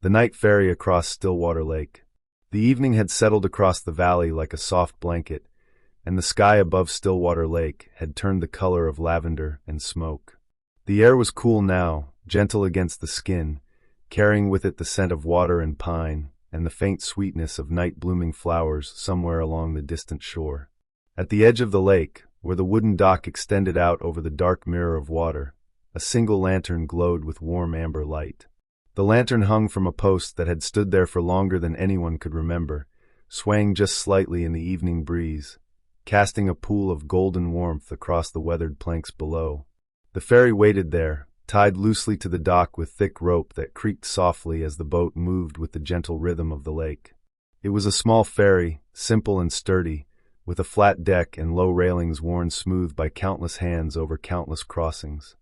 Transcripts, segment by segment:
The night ferry across Stillwater Lake. The evening had settled across the valley like a soft blanket, and the sky above Stillwater Lake had turned the color of lavender and smoke. The air was cool now, gentle against the skin, carrying with it the scent of water and pine, and the faint sweetness of night-blooming flowers somewhere along the distant shore. At the edge of the lake, where the wooden dock extended out over the dark mirror of water, a single lantern glowed with warm amber light. The lantern hung from a post that had stood there for longer than anyone could remember, swaying just slightly in the evening breeze, casting a pool of golden warmth across the weathered planks below. The ferry waited there, tied loosely to the dock with thick rope that creaked softly as the boat moved with the gentle rhythm of the lake. It was a small ferry, simple and sturdy, with a flat deck and low railings worn smooth by countless hands over countless crossings.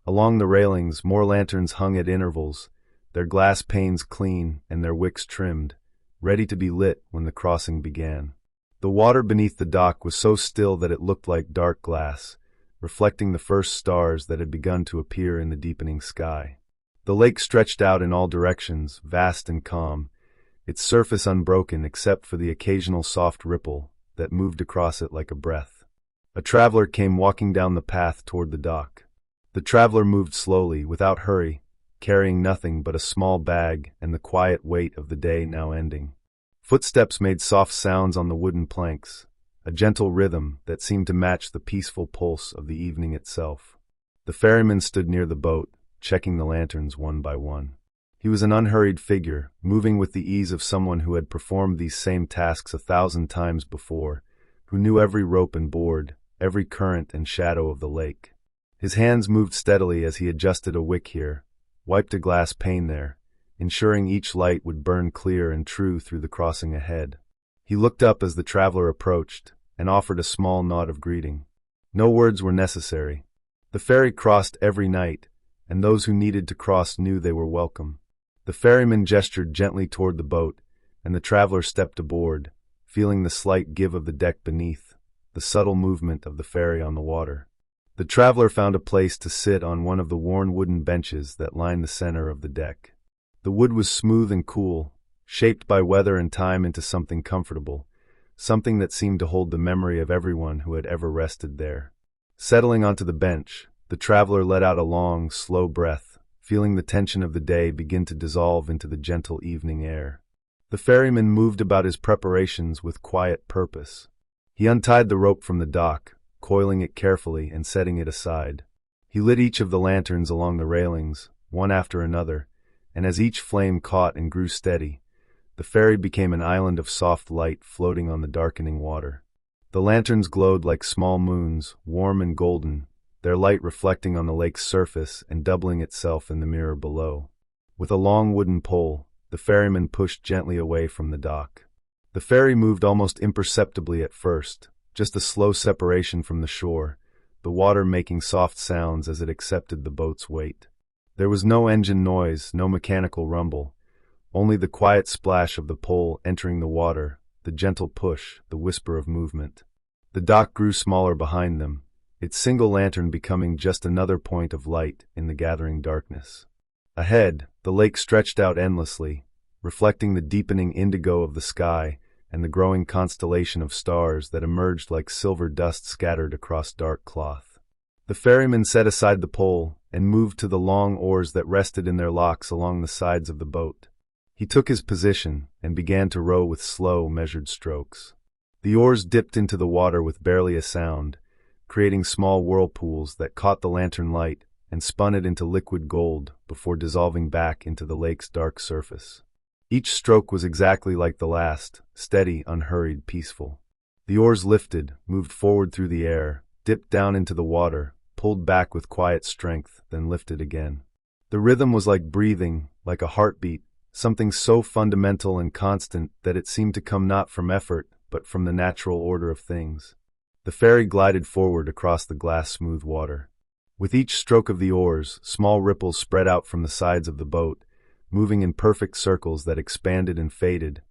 Along the railings, more lanterns hung at intervals, their glass panes clean and their wicks trimmed, ready to be lit when the crossing began. The water beneath the dock was so still that it looked like dark glass, reflecting the first stars that had begun to appear in the deepening sky. The lake stretched out in all directions, vast and calm, its surface unbroken except for the occasional soft ripple that moved across it like a breath. A traveler came walking down the path toward the dock. The traveler moved slowly, without hurry, carrying nothing but a small bag and the quiet weight of the day now ending. Footsteps made soft sounds on the wooden planks, a gentle rhythm that seemed to match the peaceful pulse of the evening itself. The ferryman stood near the boat, checking the lanterns one by one. He was an unhurried figure, moving with the ease of someone who had performed these same tasks 1,000 times before, who knew every rope and board, every current and shadow of the lake. His hands moved steadily as he adjusted a wick here, wiped a glass pane there, ensuring each light would burn clear and true through the crossing ahead. He looked up as the traveler approached and offered a small nod of greeting. No words were necessary. The ferry crossed every night, and those who needed to cross knew they were welcome. The ferryman gestured gently toward the boat, and the traveler stepped aboard, feeling the slight give of the deck beneath, the subtle movement of the ferry on the water. The traveler found a place to sit on one of the worn wooden benches that lined the center of the deck. The wood was smooth and cool, shaped by weather and time into something comfortable, something that seemed to hold the memory of everyone who had ever rested there. Settling onto the bench, the traveler let out a long, slow breath, feeling the tension of the day begin to dissolve into the gentle evening air. The ferryman moved about his preparations with quiet purpose. He untied the rope from the dock, coiling it carefully and setting it aside. He lit each of the lanterns along the railings, one after another, and as each flame caught and grew steady, the ferry became an island of soft light floating on the darkening water. The lanterns glowed like small moons, warm and golden, their light reflecting on the lake's surface and doubling itself in the mirror below. With a long wooden pole, the ferryman pushed gently away from the dock. The ferry moved almost imperceptibly at first, just a slow separation from the shore, the water making soft sounds as it accepted the boat's weight. There was no engine noise, no mechanical rumble, only the quiet splash of the pole entering the water, the gentle push, the whisper of movement. The dock grew smaller behind them, its single lantern becoming just another point of light in the gathering darkness. Ahead, the lake stretched out endlessly, reflecting the deepening indigo of the sky and the growing constellation of stars that emerged like silver dust scattered across dark cloth. The ferryman set aside the pole and moved to the long oars that rested in their locks along the sides of the boat. He took his position and began to row with slow, measured strokes. The oars dipped into the water with barely a sound, creating small whirlpools that caught the lantern light and spun it into liquid gold before dissolving back into the lake's dark surface. Each stroke was exactly like the last, steady, unhurried, peaceful. The oars lifted, moved forward through the air, dipped down into the water, pulled back with quiet strength, then lifted again. The rhythm was like breathing, like a heartbeat, something so fundamental and constant that it seemed to come not from effort, but from the natural order of things. The ferry glided forward across the glass-smooth water. With each stroke of the oars, small ripples spread out from the sides of the boat, moving in perfect circles that expanded and faded,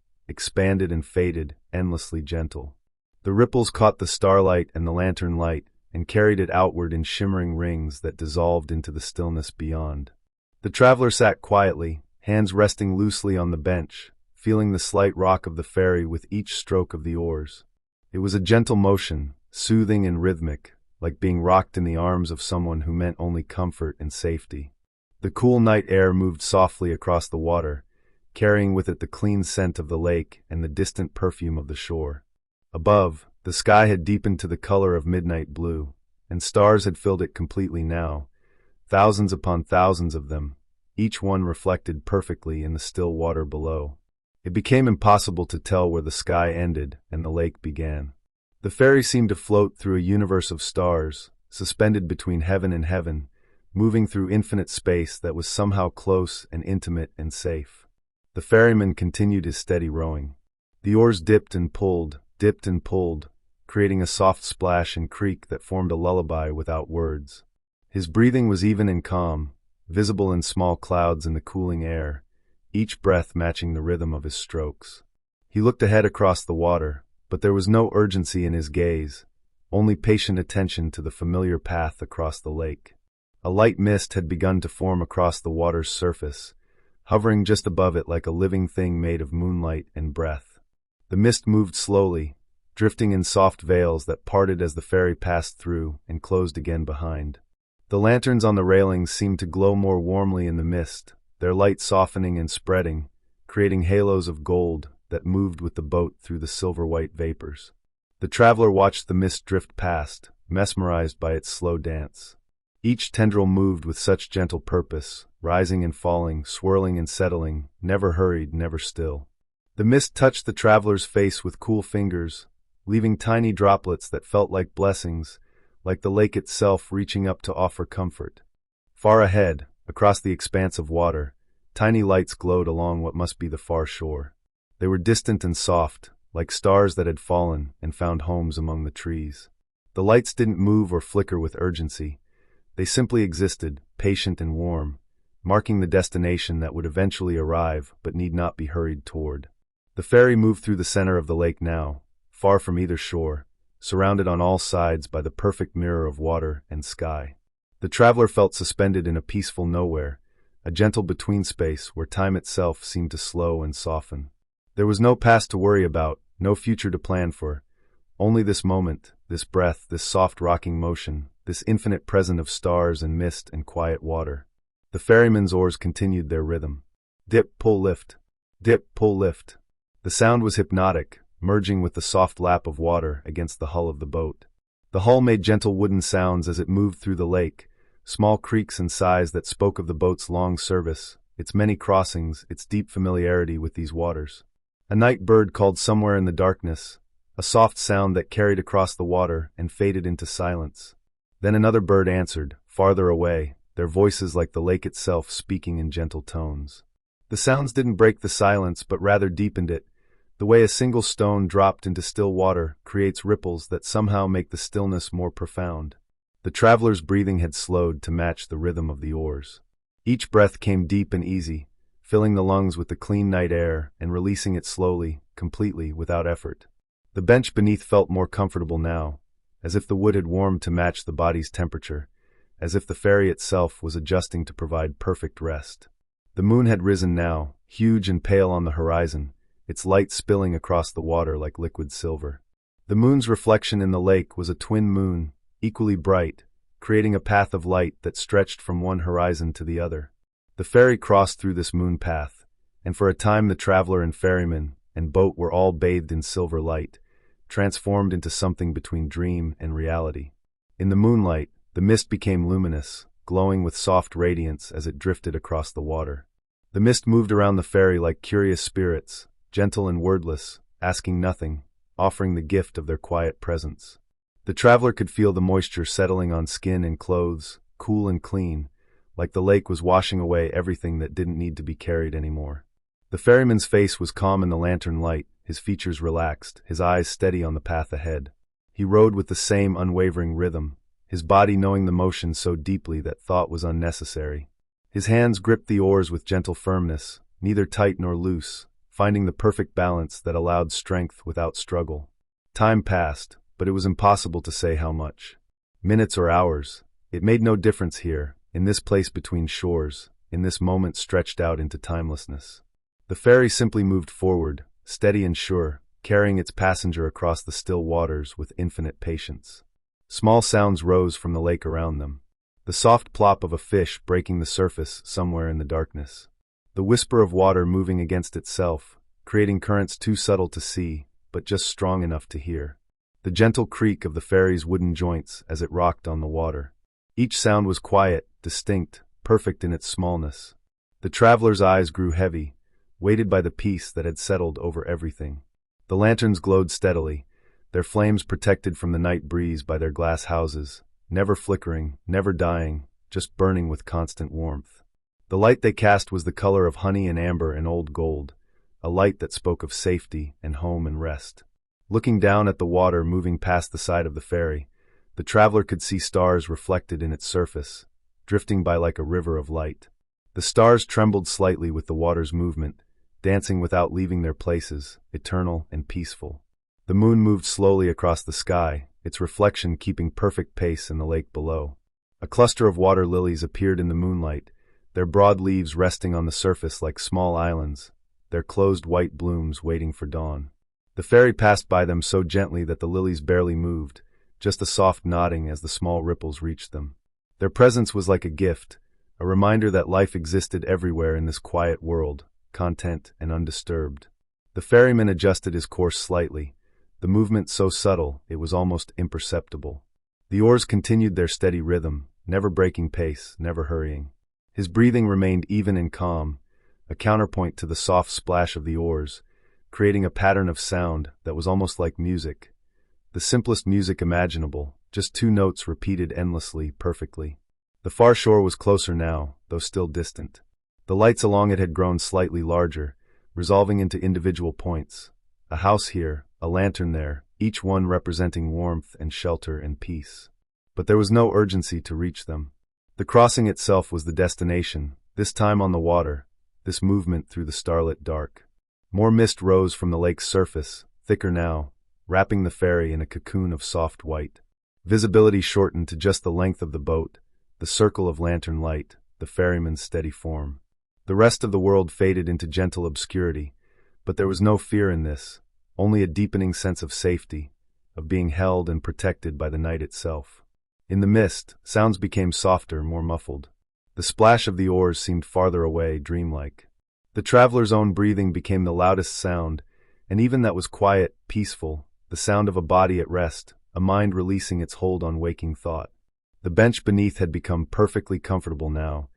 endlessly gentle. The ripples caught the starlight and the lantern light and carried it outward in shimmering rings that dissolved into the stillness beyond. The traveler sat quietly, hands resting loosely on the bench, feeling the slight rock of the ferry with each stroke of the oars. It was a gentle motion, soothing and rhythmic, like being rocked in the arms of someone who meant only comfort and safety. The cool night air moved softly across the water, carrying with it the clean scent of the lake and the distant perfume of the shore. Above, the sky had deepened to the color of midnight blue, and stars had filled it completely now, thousands upon thousands of them, each one reflected perfectly in the still water below. It became impossible to tell where the sky ended and the lake began. The ferry seemed to float through a universe of stars, suspended between heaven and heaven, moving through infinite space that was somehow close and intimate and safe. The ferryman continued his steady rowing. The oars dipped and pulled, creating a soft splash and creak that formed a lullaby without words. His breathing was even and calm, visible in small clouds in the cooling air, each breath matching the rhythm of his strokes. He looked ahead across the water, but there was no urgency in his gaze, only patient attention to the familiar path across the lake. A light mist had begun to form across the water's surface, hovering just above it like a living thing made of moonlight and breath. The mist moved slowly, drifting in soft veils that parted as the ferry passed through and closed again behind. The lanterns on the railings seemed to glow more warmly in the mist, their light softening and spreading, creating halos of gold that moved with the boat through the silver-white vapors. The traveler watched the mist drift past, mesmerized by its slow dance. Each tendril moved with such gentle purpose, rising and falling, swirling and settling, never hurried, never still. The mist touched the traveler's face with cool fingers, leaving tiny droplets that felt like blessings, like the lake itself reaching up to offer comfort. Far ahead, across the expanse of water, tiny lights glowed along what must be the far shore. They were distant and soft, like stars that had fallen and found homes among the trees. The lights didn't move or flicker with urgency. They simply existed, patient and warm, marking the destination that would eventually arrive but need not be hurried toward. The ferry moved through the center of the lake now, far from either shore, surrounded on all sides by the perfect mirror of water and sky. The traveler felt suspended in a peaceful nowhere, a gentle between space where time itself seemed to slow and soften. There was no past to worry about, no future to plan for, only this moment, this breath, this soft rocking motion, this infinite present of stars and mist and quiet water. The ferryman's oars continued their rhythm. Dip, pull, lift. Dip, pull, lift. The sound was hypnotic, merging with the soft lap of water against the hull of the boat. The hull made gentle wooden sounds as it moved through the lake, small creaks and sighs that spoke of the boat's long service, its many crossings, its deep familiarity with these waters. A night bird called somewhere in the darkness, a soft sound that carried across the water and faded into silence. Then another bird answered, farther away, their voices like the lake itself speaking in gentle tones. The sounds didn't break the silence but rather deepened it, the way a single stone dropped into still water creates ripples that somehow make the stillness more profound. The traveler's breathing had slowed to match the rhythm of the oars. Each breath came deep and easy, filling the lungs with the clean night air and releasing it slowly, completely, without effort. The bench beneath felt more comfortable now, as if the wood had warmed to match the body's temperature, as if the ferry itself was adjusting to provide perfect rest. The moon had risen now, huge and pale on the horizon, its light spilling across the water like liquid silver. The moon's reflection in the lake was a twin moon, equally bright, creating a path of light that stretched from one horizon to the other. The ferry crossed through this moon path, and for a time the traveler and ferryman and boat were all bathed in silver light, transformed into something between dream and reality. In the moonlight, the mist became luminous, glowing with soft radiance as it drifted across the water. The mist moved around the ferry like curious spirits, gentle and wordless, asking nothing, offering the gift of their quiet presence. The traveler could feel the moisture settling on skin and clothes, cool and clean, like the lake was washing away everything that didn't need to be carried anymore. The ferryman's face was calm in the lantern light, his features relaxed, his eyes steady on the path ahead. He rowed with the same unwavering rhythm, his body knowing the motion so deeply that thought was unnecessary. His hands gripped the oars with gentle firmness, neither tight nor loose, finding the perfect balance that allowed strength without struggle. Time passed, but it was impossible to say how much. Minutes or hours, it made no difference here, in this place between shores, in this moment stretched out into timelessness. The ferry simply moved forward, steady and sure, carrying its passenger across the still waters with infinite patience. Small sounds rose from the lake around them. The soft plop of a fish breaking the surface somewhere in the darkness. The whisper of water moving against itself, creating currents too subtle to see, but just strong enough to hear. The gentle creak of the ferry's wooden joints as it rocked on the water. Each sound was quiet, distinct, perfect in its smallness. The traveler's eyes grew heavy, weighted by the peace that had settled over everything. The lanterns glowed steadily, their flames protected from the night breeze by their glass houses, never flickering, never dying, just burning with constant warmth. The light they cast was the color of honey and amber and old gold, a light that spoke of safety and home and rest. Looking down at the water moving past the side of the ferry, the traveler could see stars reflected in its surface, drifting by like a river of light. The stars trembled slightly with the water's movement, dancing without leaving their places, eternal and peaceful. The moon moved slowly across the sky, its reflection keeping perfect pace in the lake below. A cluster of water lilies appeared in the moonlight, their broad leaves resting on the surface like small islands, their closed white blooms waiting for dawn. The ferry passed by them so gently that the lilies barely moved, just a soft nodding as the small ripples reached them. Their presence was like a gift, a reminder that life existed everywhere in this quiet world, content and undisturbed. The ferryman adjusted his course slightly, the movement so subtle it was almost imperceptible. The oars continued their steady rhythm, never breaking pace, never hurrying. His breathing remained even and calm, a counterpoint to the soft splash of the oars, creating a pattern of sound that was almost like music. The simplest music imaginable, just two notes repeated endlessly, perfectly. The far shore was closer now, though still distant. The lights along it had grown slightly larger, resolving into individual points. A house here, a lantern there, each one representing warmth and shelter and peace. But there was no urgency to reach them. The crossing itself was the destination, this time on the water, this movement through the starlit dark. More mist rose from the lake's surface, thicker now, wrapping the ferry in a cocoon of soft white. Visibility shortened to just the length of the boat, the circle of lantern light, the ferryman's steady form. The rest of the world faded into gentle obscurity, but there was no fear in this, only a deepening sense of safety, of being held and protected by the night itself. In the mist, sounds became softer, more muffled. The splash of the oars seemed farther away, dreamlike. The traveler's own breathing became the loudest sound, and even that was quiet, peaceful, the sound of a body at rest, a mind releasing its hold on waking thought. The bench beneath had become perfectly comfortable now,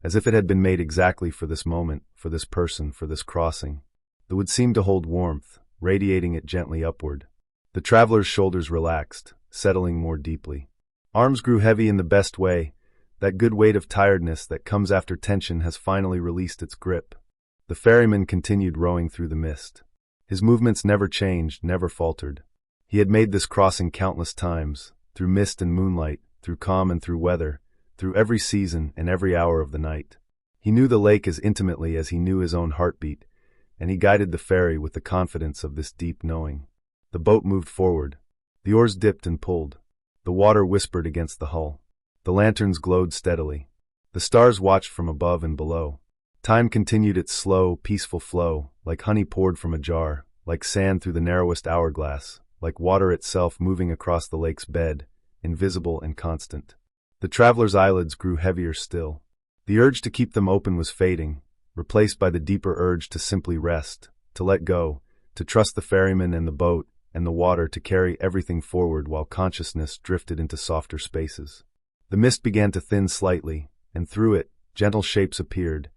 as if it had been made exactly for this moment, for this person, for this crossing. The wood seemed to hold warmth, radiating it gently upward. The traveler's shoulders relaxed, settling more deeply. Arms grew heavy in the best way. That good weight of tiredness that comes after tension has finally released its grip. The ferryman continued rowing through the mist. His movements never changed, never faltered. He had made this crossing countless times, through mist and moonlight, through calm and through weather, through every season and every hour of the night. He knew the lake as intimately as he knew his own heartbeat, and he guided the ferry with the confidence of this deep knowing. The boat moved forward. The oars dipped and pulled. The water whispered against the hull. The lanterns glowed steadily. The stars watched from above and below. Time continued its slow, peaceful flow, like honey poured from a jar, like sand through the narrowest hourglass, like water itself moving across the lake's bed, invisible and constant. The traveler's eyelids grew heavier still. The urge to keep them open was fading, replaced by the deeper urge to simply rest, to let go, to trust the ferryman and the boat and the water to carry everything forward while consciousness drifted into softer spaces. The mist began to thin slightly, and through it, gentle shapes appeared,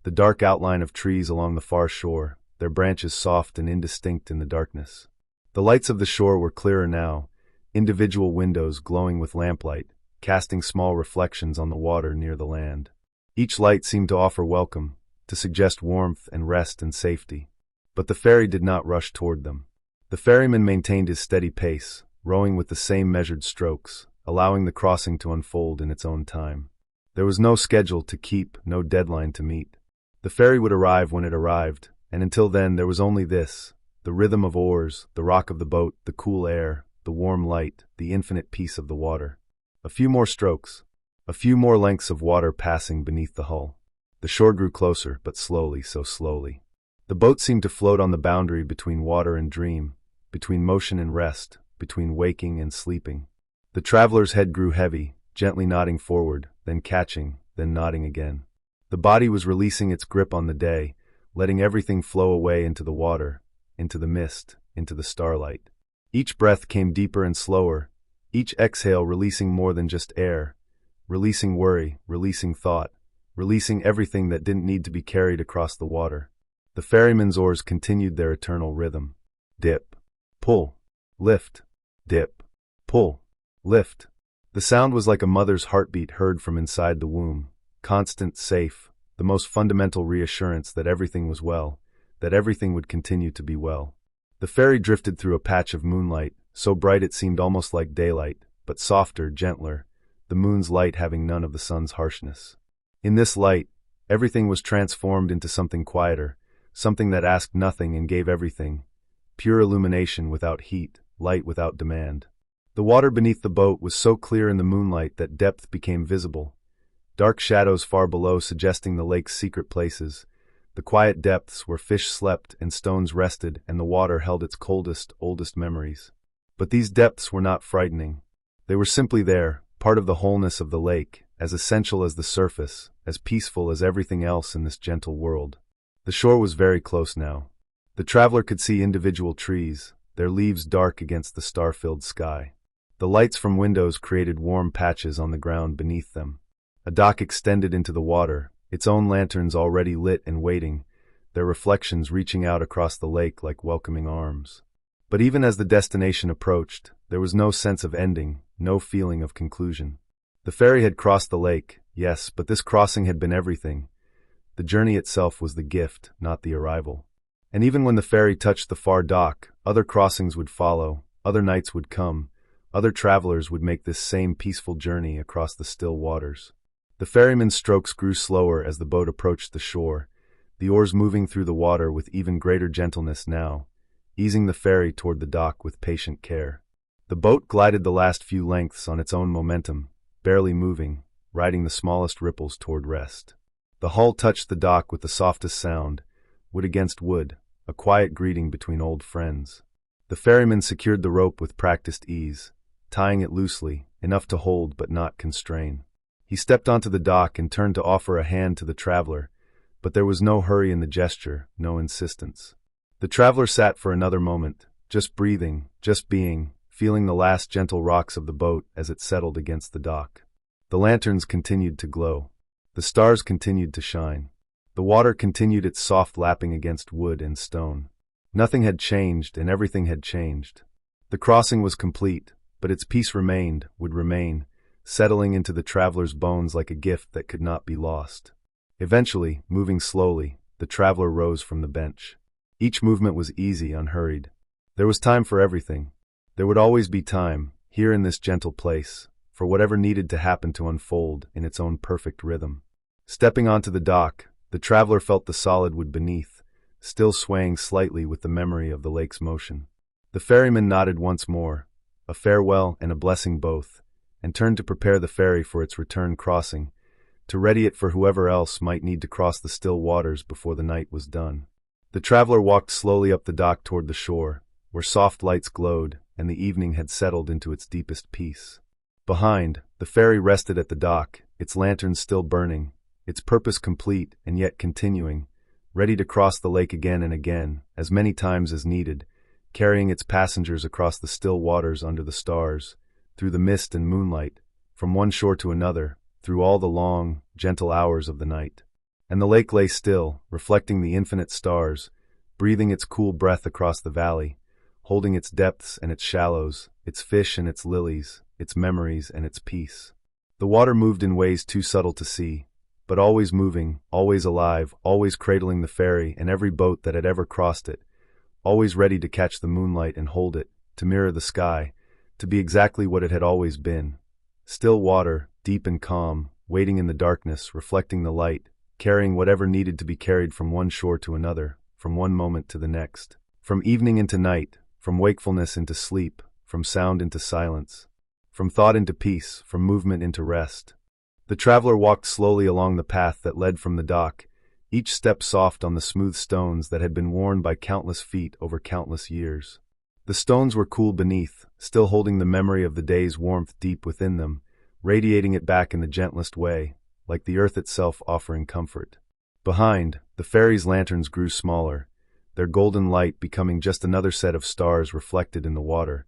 the dark outline of trees along the far shore, their branches soft and indistinct in the darkness. The lights of the shore were clearer now, individual windows glowing with lamplight, casting small reflections on the water near the land. Each light seemed to offer welcome, to suggest warmth and rest and safety. But the ferry did not rush toward them. The ferryman maintained his steady pace, rowing with the same measured strokes, allowing the crossing to unfold in its own time. There was no schedule to keep, no deadline to meet. The ferry would arrive when it arrived, and until then there was only this, the rhythm of oars, the rock of the boat, the cool air, the warm light, the infinite peace of the water. A few more strokes, a few more lengths of water passing beneath the hull. The shore grew closer, but slowly, so slowly. The boat seemed to float on the boundary between water and dream, between motion and rest, between waking and sleeping. The traveler's head grew heavy, gently nodding forward, then catching, then nodding again. The body was releasing its grip on the day, letting everything flow away into the water, into the mist, into the starlight. Each breath came deeper and slower, each exhale releasing more than just air, releasing worry, releasing thought, releasing everything that didn't need to be carried across the water. The ferryman's oars continued their eternal rhythm. Dip, pull, lift, dip, pull, lift. The sound was like a mother's heartbeat heard from inside the womb, constant, safe, the most fundamental reassurance that everything was well, that everything would continue to be well. The ferry drifted through a patch of moonlight, so bright it seemed almost like daylight, but softer, gentler, the moon's light having none of the sun's harshness. In this light, everything was transformed into something quieter, something that asked nothing and gave everything, pure illumination without heat, light without demand. The water beneath the boat was so clear in the moonlight that depth became visible, dark shadows far below suggesting the lake's secret places, the quiet depths where fish slept and stones rested and the water held its coldest, oldest memories. But these depths were not frightening. They were simply there, part of the wholeness of the lake, as essential as the surface, as peaceful as everything else in this gentle world. The shore was very close now. The traveler could see individual trees, their leaves dark against the star-filled sky. The lights from windows created warm patches on the ground beneath them. A dock extended into the water, its own lanterns already lit and waiting, their reflections reaching out across the lake like welcoming arms. But even as the destination approached, there was no sense of ending, no feeling of conclusion. The ferry had crossed the lake, yes, but this crossing had been everything. The journey itself was the gift, not the arrival. And even when the ferry touched the far dock, other crossings would follow, other nights would come, other travelers would make this same peaceful journey across the still waters. The ferryman's strokes grew slower as the boat approached the shore, the oars moving through the water with even greater gentleness now, easing the ferry toward the dock with patient care. The boat glided the last few lengths on its own momentum, barely moving, riding the smallest ripples toward rest. The hull touched the dock with the softest sound, wood against wood, a quiet greeting between old friends. The ferryman secured the rope with practiced ease, tying it loosely, enough to hold but not constrain. He stepped onto the dock and turned to offer a hand to the traveler, but there was no hurry in the gesture, no insistence. The traveler sat for another moment, just breathing, just being, feeling the last gentle rocks of the boat as it settled against the dock. The lanterns continued to glow. The stars continued to shine. The water continued its soft lapping against wood and stone. Nothing had changed and everything had changed. The crossing was complete, but its peace remained, would remain, settling into the traveler's bones like a gift that could not be lost. Eventually, moving slowly, the traveler rose from the bench. Each movement was easy, unhurried. There was time for everything. There would always be time, here in this gentle place, for whatever needed to happen to unfold in its own perfect rhythm. Stepping onto the dock, the traveler felt the solid wood beneath, still swaying slightly with the memory of the lake's motion. The ferryman nodded once more, a farewell and a blessing both, and turned to prepare the ferry for its return crossing, to ready it for whoever else might need to cross the still waters before the night was done. The traveler walked slowly up the dock toward the shore, where soft lights glowed and the evening had settled into its deepest peace. Behind, the ferry rested at the dock, its lanterns still burning, its purpose complete and yet continuing, ready to cross the lake again and again, as many times as needed, carrying its passengers across the still waters under the stars, through the mist and moonlight, from one shore to another, through all the long, gentle hours of the night. And the lake lay still, reflecting the infinite stars, breathing its cool breath across the valley, holding its depths and its shallows, its fish and its lilies, its memories and its peace. The water moved in ways too subtle to see, but always moving, always alive, always cradling the ferry and every boat that had ever crossed it, always ready to catch the moonlight and hold it, to mirror the sky, to be exactly what it had always been. Still water, deep and calm, waiting in the darkness, reflecting the light, carrying whatever needed to be carried from one shore to another, from one moment to the next, from evening into night, from wakefulness into sleep, from sound into silence, from thought into peace, from movement into rest. The traveler walked slowly along the path that led from the dock, each step soft on the smooth stones that had been worn by countless feet over countless years. The stones were cool beneath, still holding the memory of the day's warmth deep within them, radiating it back in the gentlest way, like the earth itself offering comfort. Behind, the ferry's lanterns grew smaller, their golden light becoming just another set of stars reflected in the water,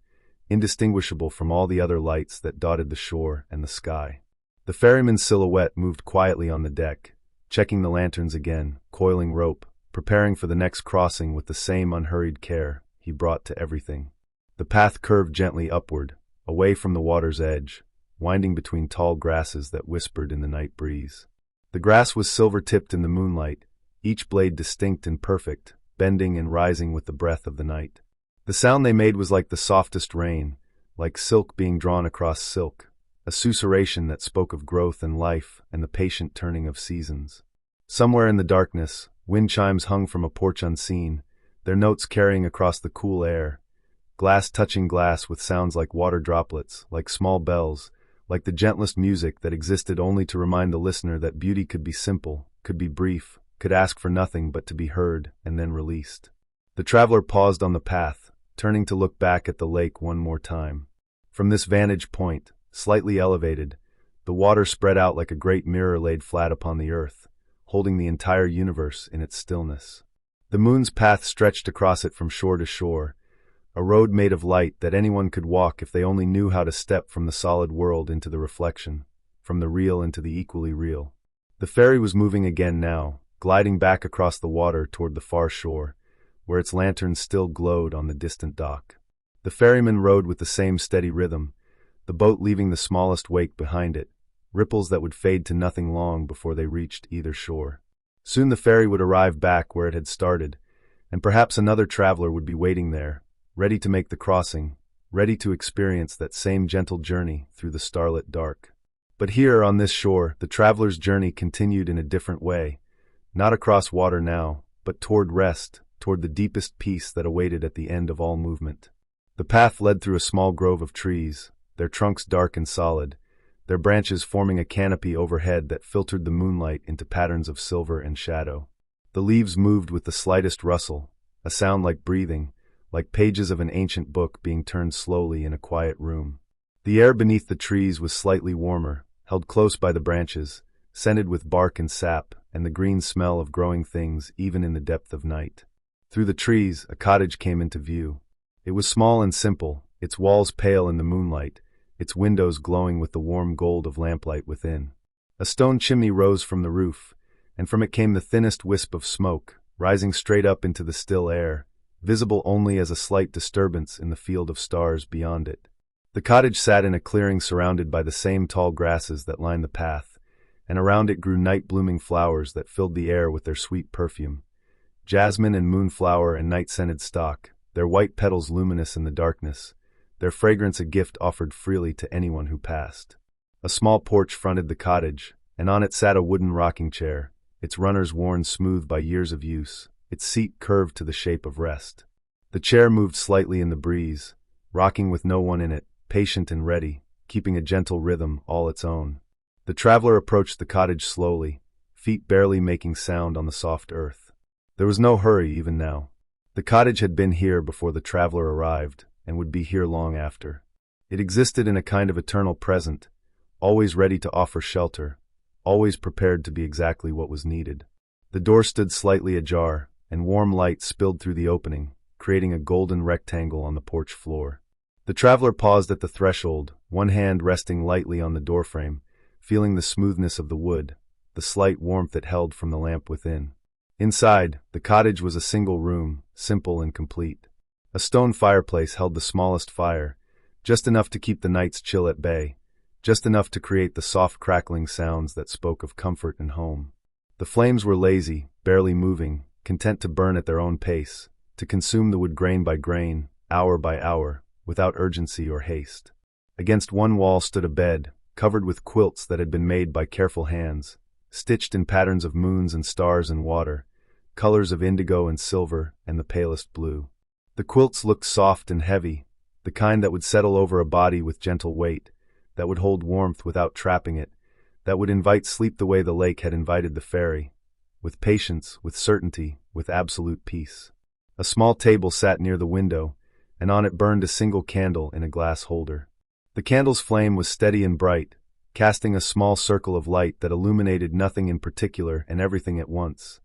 indistinguishable from all the other lights that dotted the shore and the sky. The ferryman's silhouette moved quietly on the deck, checking the lanterns again, coiling rope, preparing for the next crossing with the same unhurried care he brought to everything. The path curved gently upward, away from the water's edge, winding between tall grasses that whispered in the night breeze. The grass was silver-tipped in the moonlight, each blade distinct and perfect, bending and rising with the breath of the night. The sound they made was like the softest rain, like silk being drawn across silk, a susurration that spoke of growth and life and the patient turning of seasons. Somewhere in the darkness, wind chimes hung from a porch unseen, their notes carrying across the cool air, glass touching glass with sounds like water droplets, like small bells, like the gentlest music that existed only to remind the listener that beauty could be simple, could be brief, could ask for nothing but to be heard and then released. The traveler paused on the path, turning to look back at the lake one more time. From this vantage point, slightly elevated, the water spread out like a great mirror laid flat upon the earth, holding the entire universe in its stillness. The moon's path stretched across it from shore to shore, a road made of light that anyone could walk if they only knew how to step from the solid world into the reflection, from the real into the equally real. The ferry was moving again now, gliding back across the water toward the far shore, where its lanterns still glowed on the distant dock. The ferryman rowed with the same steady rhythm, the boat leaving the smallest wake behind it, ripples that would fade to nothing long before they reached either shore. Soon the ferry would arrive back where it had started, and perhaps another traveler would be waiting there, ready to make the crossing, ready to experience that same gentle journey through the starlit dark. But here, on this shore, the traveler's journey continued in a different way, not across water now, but toward rest, toward the deepest peace that awaited at the end of all movement. The path led through a small grove of trees, their trunks dark and solid, their branches forming a canopy overhead that filtered the moonlight into patterns of silver and shadow. The leaves moved with the slightest rustle, a sound like breathing, like pages of an ancient book being turned slowly in a quiet room. The air beneath the trees was slightly warmer, held close by the branches, scented with bark and sap, and the green smell of growing things even in the depth of night. Through the trees, a cottage came into view. It was small and simple, its walls pale in the moonlight, its windows glowing with the warm gold of lamplight within. A stone chimney rose from the roof, and from it came the thinnest wisp of smoke, rising straight up into the still air, visible only as a slight disturbance in the field of stars beyond it. The cottage sat in a clearing surrounded by the same tall grasses that lined the path, and around it grew night-blooming flowers that filled the air with their sweet perfume. Jasmine and moonflower and night-scented stock, their white petals luminous in the darkness, their fragrance a gift offered freely to anyone who passed. A small porch fronted the cottage, and on it sat a wooden rocking chair, its runners worn smooth by years of use, its seat curved to the shape of rest. The chair moved slightly in the breeze, rocking with no one in it, patient and ready, keeping a gentle rhythm all its own. The traveler approached the cottage slowly, feet barely making sound on the soft earth. There was no hurry even now. The cottage had been here before the traveler arrived, and would be here long after. It existed in a kind of eternal present, always ready to offer shelter, always prepared to be exactly what was needed. The door stood slightly ajar, and warm light spilled through the opening, creating a golden rectangle on the porch floor. The traveler paused at the threshold, one hand resting lightly on the doorframe, feeling the smoothness of the wood, the slight warmth it held from the lamp within. Inside, the cottage was a single room, simple and complete. A stone fireplace held the smallest fire, just enough to keep the night's chill at bay, just enough to create the soft crackling sounds that spoke of comfort and home. The flames were lazy, barely moving, content to burn at their own pace, to consume the wood grain by grain, hour by hour, without urgency or haste. Against one wall stood a bed, covered with quilts that had been made by careful hands, stitched in patterns of moons and stars and water, colors of indigo and silver and the palest blue. The quilts looked soft and heavy, the kind that would settle over a body with gentle weight, that would hold warmth without trapping it, that would invite sleep the way the lake had invited the ferry, with patience, with certainty, with absolute peace. A small table sat near the window, and on it burned a single candle in a glass holder. The candle's flame was steady and bright, casting a small circle of light that illuminated nothing in particular and everything at once.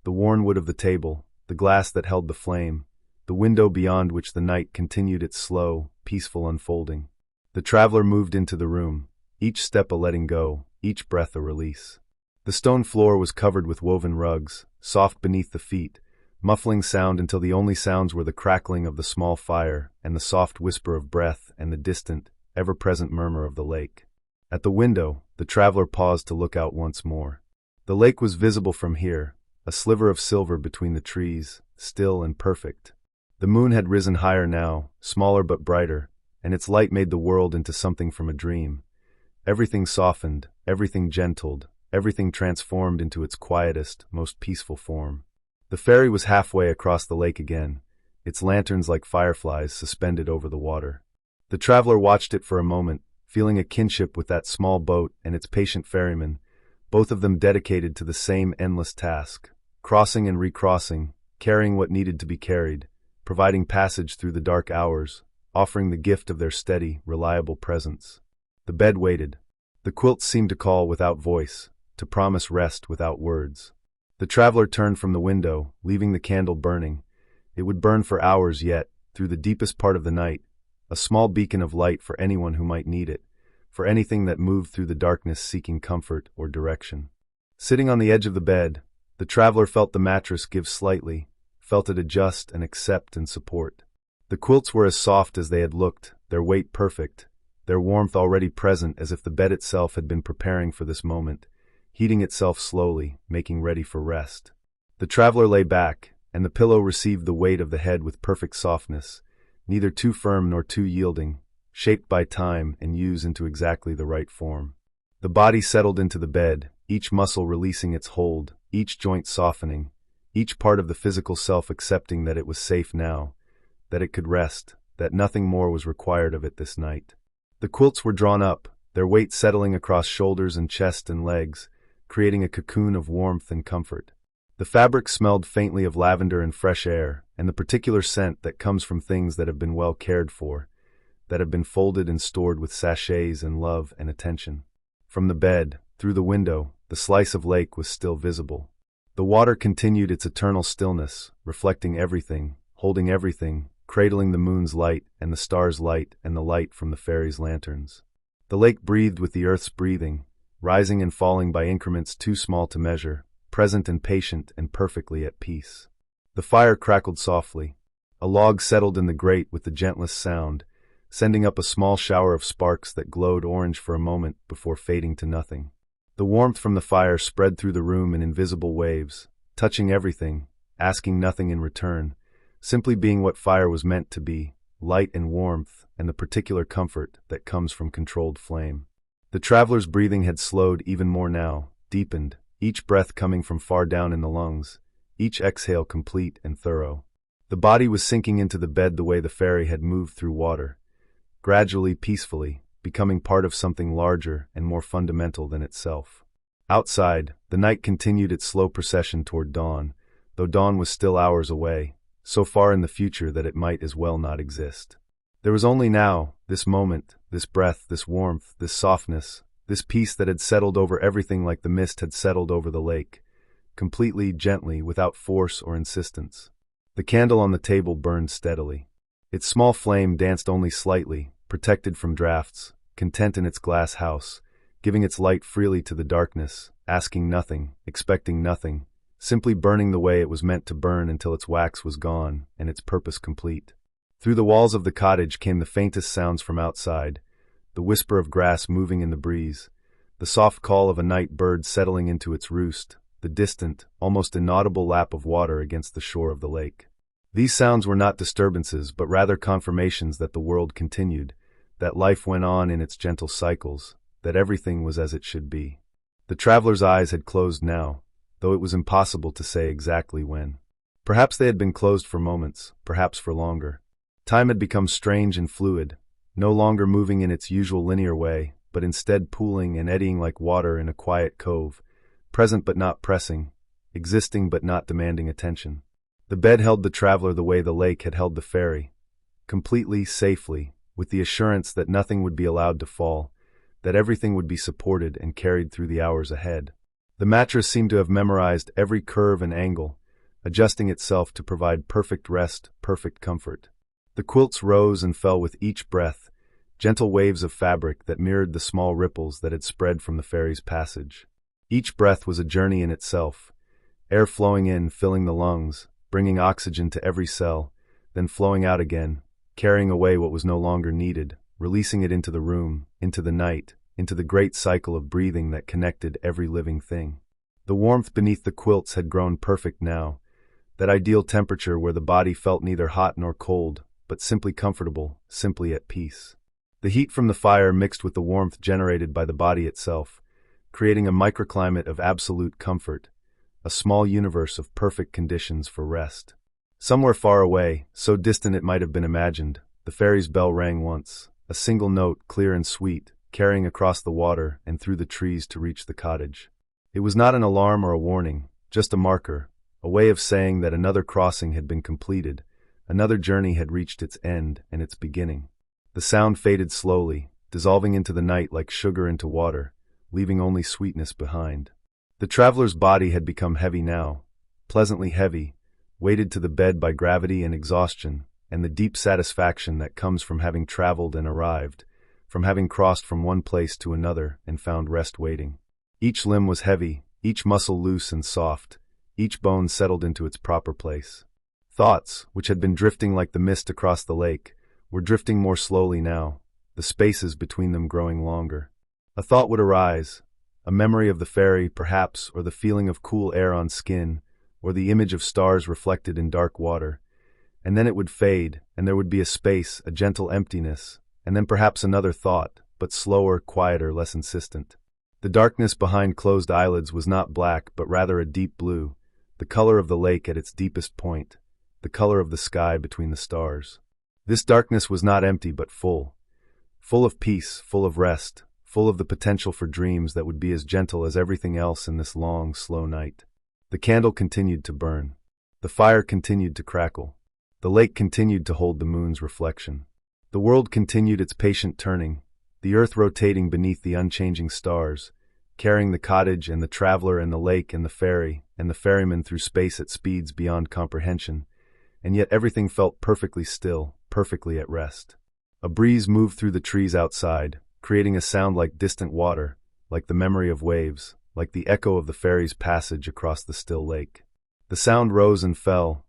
The worn wood of the table, the glass that held the flame, the window beyond which the night continued its slow, peaceful unfolding. The traveler moved into the room, each step a letting go, each breath a release. The stone floor was covered with woven rugs, soft beneath the feet, muffling sound until the only sounds were the crackling of the small fire and the soft whisper of breath and the distant, ever-present murmur of the lake. At the window, the traveler paused to look out once more. The lake was visible from here, a sliver of silver between the trees, still and perfect. The moon had risen higher now, smaller but brighter, and its light made the world into something from a dream. Everything softened, everything gentled, everything transformed into its quietest, most peaceful form. The ferry was halfway across the lake again, its lanterns like fireflies suspended over the water. The traveler watched it for a moment, feeling a kinship with that small boat and its patient ferryman, both of them dedicated to the same endless task, crossing and recrossing, carrying what needed to be carried, providing passage through the dark hours, offering the gift of their steady, reliable presence. The bed waited. The quilts seemed to call without voice, to promise rest without words. The traveler turned from the window, leaving the candle burning. It would burn for hours yet, through the deepest part of the night, a small beacon of light for anyone who might need it, for anything that moved through the darkness seeking comfort or direction. Sitting on the edge of the bed, the traveler felt the mattress give slightly, felt it adjust and accept and support. The quilts were as soft as they had looked, their weight perfect, their warmth already present as if the bed itself had been preparing for this moment, heating itself slowly, making ready for rest. The traveler lay back, and the pillow received the weight of the head with perfect softness, neither too firm nor too yielding, shaped by time and used into exactly the right form. The body settled into the bed, each muscle releasing its hold, each joint softening, each part of the physical self accepting that it was safe now, that it could rest, that nothing more was required of it this night. The quilts were drawn up, their weight settling across shoulders and chest and legs, creating a cocoon of warmth and comfort. The fabric smelled faintly of lavender and fresh air, and the particular scent that comes from things that have been well cared for, that have been folded and stored with sachets and love and attention. From the bed, through the window, the slice of lake was still visible. The water continued its eternal stillness, reflecting everything, holding everything, cradling the moon's light and the stars' light and the light from the ferry's lanterns. The lake breathed with the earth's breathing, rising and falling by increments too small to measure, present and patient and perfectly at peace. The fire crackled softly. A log settled in the grate with the gentlest sound, sending up a small shower of sparks that glowed orange for a moment before fading to nothing. The warmth from the fire spread through the room in invisible waves, touching everything, asking nothing in return, simply being what fire was meant to be, light and warmth, and the particular comfort that comes from controlled flame. The traveler's breathing had slowed even more now, deepened, each breath coming from far down in the lungs, each exhale complete and thorough. The body was sinking into the bed the way the ferry had moved through water, gradually, peacefully, becoming part of something larger and more fundamental than itself. Outside, the night continued its slow procession toward dawn, though dawn was still hours away, so far in the future that it might as well not exist. There was only now, this moment, this breath, this warmth, this softness, this peace that had settled over everything like the mist had settled over the lake, completely, gently, without force or insistence. The candle on the table burned steadily. Its small flame danced only slightly, protected from drafts, content in its glass house, giving its light freely to the darkness, asking nothing, expecting nothing, simply burning the way it was meant to burn until its wax was gone and its purpose complete. Through the walls of the cottage came the faintest sounds from outside, the whisper of grass moving in the breeze, the soft call of a night bird settling into its roost, the distant, almost inaudible lap of water against the shore of the lake. These sounds were not disturbances, but rather confirmations that the world continued, that life went on in its gentle cycles, that everything was as it should be. The traveler's eyes had closed now, though it was impossible to say exactly when. Perhaps they had been closed for moments, perhaps for longer. Time had become strange and fluid, no longer moving in its usual linear way, but instead pooling and eddying like water in a quiet cove, present but not pressing, existing but not demanding attention. The bed held the traveler the way the lake had held the ferry, completely, safely, with the assurance that nothing would be allowed to fall, that everything would be supported and carried through the hours ahead. The mattress seemed to have memorized every curve and angle, adjusting itself to provide perfect rest, perfect comfort. The quilts rose and fell with each breath, gentle waves of fabric that mirrored the small ripples that had spread from the ferry's passage. Each breath was a journey in itself, air flowing in, filling the lungs, bringing oxygen to every cell, then flowing out again, carrying away what was no longer needed, releasing it into the room, into the night, into the great cycle of breathing that connected every living thing. The warmth beneath the quilts had grown perfect now, that ideal temperature where the body felt neither hot nor cold, but simply comfortable, simply at peace. The heat from the fire mixed with the warmth generated by the body itself, creating a microclimate of absolute comfort, a small universe of perfect conditions for rest. Somewhere far away, so distant it might have been imagined, the ferry's bell rang once, a single note, clear and sweet, carrying across the water and through the trees to reach the cottage. It was not an alarm or a warning, just a marker, a way of saying that another crossing had been completed, another journey had reached its end and its beginning. The sound faded slowly, dissolving into the night like sugar into water, leaving only sweetness behind. The traveler's body had become heavy now, pleasantly heavy, weighted to the bed by gravity and exhaustion, and the deep satisfaction that comes from having traveled and arrived, from having crossed from one place to another and found rest waiting. Each limb was heavy, each muscle loose and soft, each bone settled into its proper place. Thoughts, which had been drifting like the mist across the lake, were drifting more slowly now, the spaces between them growing longer. A thought would arise, a memory of the ferry, perhaps, or the feeling of cool air on skin, or the image of stars reflected in dark water, and then it would fade, and there would be a space, a gentle emptiness, and then perhaps another thought, but slower, quieter, less insistent. The darkness behind closed eyelids was not black, but rather a deep blue, the color of the lake at its deepest point, the color of the sky between the stars. This darkness was not empty but full of peace, full of rest, full of the potential for dreams that would be as gentle as everything else in this long, slow night. The candle continued to burn. The fire continued to crackle. The lake continued to hold the moon's reflection. The world continued its patient turning, the earth rotating beneath the unchanging stars, carrying the cottage and the traveler and the lake and the ferryman through space at speeds beyond comprehension, and yet everything felt perfectly still, perfectly at rest. A breeze moved through the trees outside, creating a sound like distant water, like the memory of waves, like the echo of the ferry's passage across the still lake. The sound rose and fell,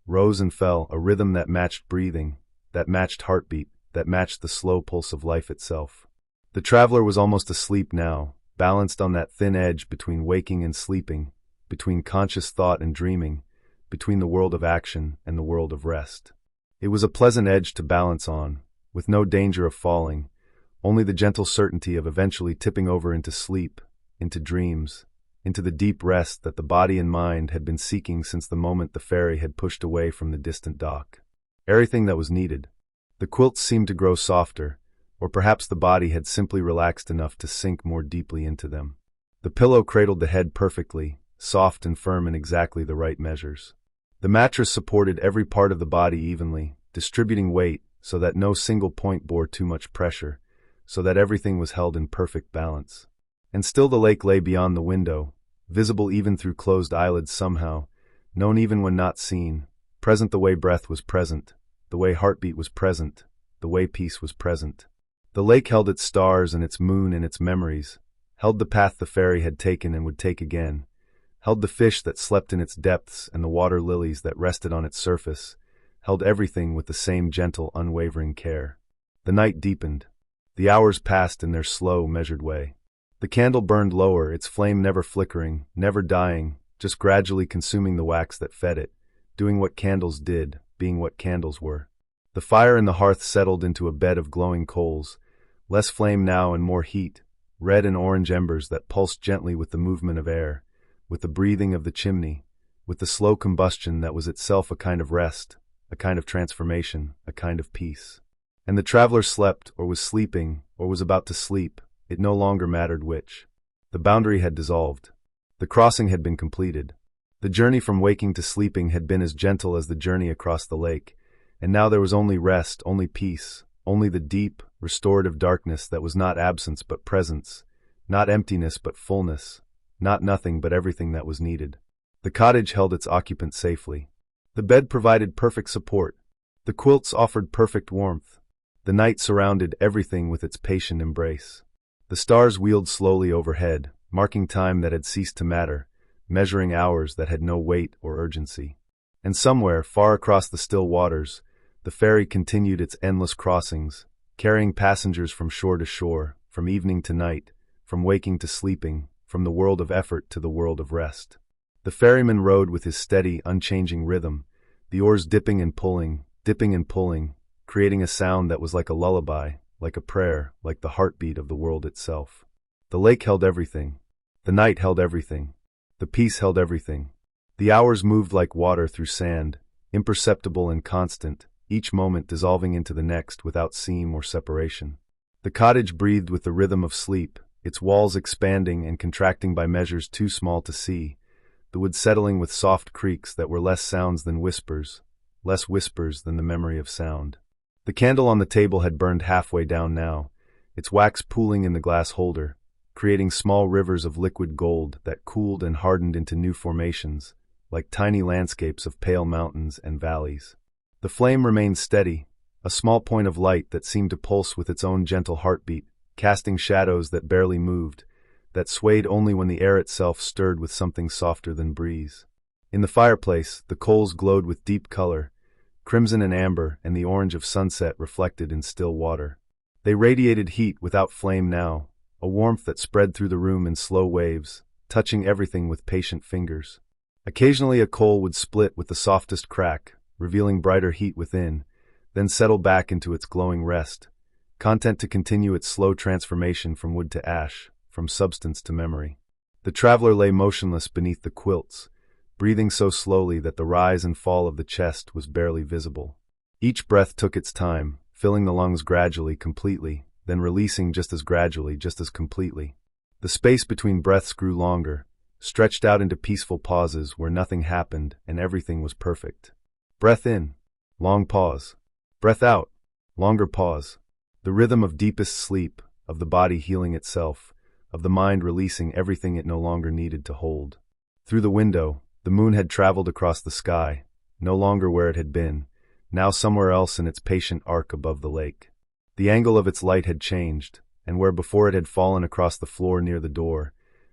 a rhythm that matched breathing, that matched heartbeat, that matched the slow pulse of life itself. The traveler was almost asleep now, balanced on that thin edge between waking and sleeping, between conscious thought and dreaming, between the world of action and the world of rest. It was a pleasant edge to balance on, with no danger of falling, only the gentle certainty of eventually tipping over into sleep, into dreams, into the deep rest that the body and mind had been seeking since the moment the ferry had pushed away from the distant dock. Everything that was needed. The quilts seemed to grow softer, or perhaps the body had simply relaxed enough to sink more deeply into them. The pillow cradled the head perfectly, soft and firm in exactly the right measures. The mattress supported every part of the body evenly, distributing weight so that no single point bore too much pressure, so that everything was held in perfect balance. And still the lake lay beyond the window, visible even through closed eyelids somehow, known even when not seen, present the way breath was present, the way heartbeat was present, the way peace was present. The lake held its stars and its moon and its memories, held the path the ferry had taken and would take again, held the fish that slept in its depths and the water lilies that rested on its surface, held everything with the same gentle, unwavering care. The night deepened. The hours passed in their slow, measured way. The candle burned lower, its flame never flickering, never dying, just gradually consuming the wax that fed it, doing what candles did, being what candles were. The fire in the hearth settled into a bed of glowing coals, less flame now and more heat, red and orange embers that pulsed gently with the movement of air, with the breathing of the chimney, with the slow combustion that was itself a kind of rest, a kind of transformation, a kind of peace. And the traveler slept, or was sleeping, or was about to sleep, it no longer mattered which. The boundary had dissolved. The crossing had been completed. The journey from waking to sleeping had been as gentle as the journey across the lake, and now there was only rest, only peace, only the deep, restorative darkness that was not absence but presence, not emptiness but fullness, not nothing but everything that was needed. The cottage held its occupant safely. The bed provided perfect support. The quilts offered perfect warmth. The night surrounded everything with its patient embrace. The stars wheeled slowly overhead, marking time that had ceased to matter, measuring hours that had no weight or urgency. And somewhere, far across the still waters, the ferry continued its endless crossings, carrying passengers from shore to shore, from evening to night, from waking to sleeping, from the world of effort to the world of rest. The ferryman rowed with his steady, unchanging rhythm, the oars dipping and pulling, creating a sound that was like a lullaby, like a prayer, like the heartbeat of the world itself. The lake held everything. The night held everything. The peace held everything. The hours moved like water through sand, imperceptible and constant, each moment dissolving into the next without seam or separation. The cottage breathed with the rhythm of sleep, its walls expanding and contracting by measures too small to see, the wood settling with soft creaks that were less sounds than whispers, less whispers than the memory of sound. The candle on the table had burned halfway down now, its wax pooling in the glass holder, creating small rivers of liquid gold that cooled and hardened into new formations, like tiny landscapes of pale mountains and valleys. The flame remained steady, a small point of light that seemed to pulse with its own gentle heartbeat, casting shadows that barely moved, that swayed only when the air itself stirred with something softer than breeze. In the fireplace, the coals glowed with deep color, crimson and amber and the orange of sunset reflected in still water. They radiated heat without flame now, a warmth that spread through the room in slow waves, touching everything with patient fingers. Occasionally a coal would split with the softest crack, revealing brighter heat within, then settle back into its glowing rest, content to continue its slow transformation from wood to ash, from substance to memory. The traveler lay motionless beneath the quilts, breathing so slowly that the rise and fall of the chest was barely visible. Each breath took its time, filling the lungs gradually, completely, then releasing just as gradually, just as completely. The space between breaths grew longer, stretched out into peaceful pauses where nothing happened and everything was perfect. Breath in, long pause. Breath out, longer pause. The rhythm of deepest sleep, of the body healing itself, of the mind releasing everything it no longer needed to hold. Through the window, the moon had traveled across the sky, no longer where it had been, now somewhere else in its patient arc above the lake. The angle of its light had changed, and where before it had fallen across the floor near the door,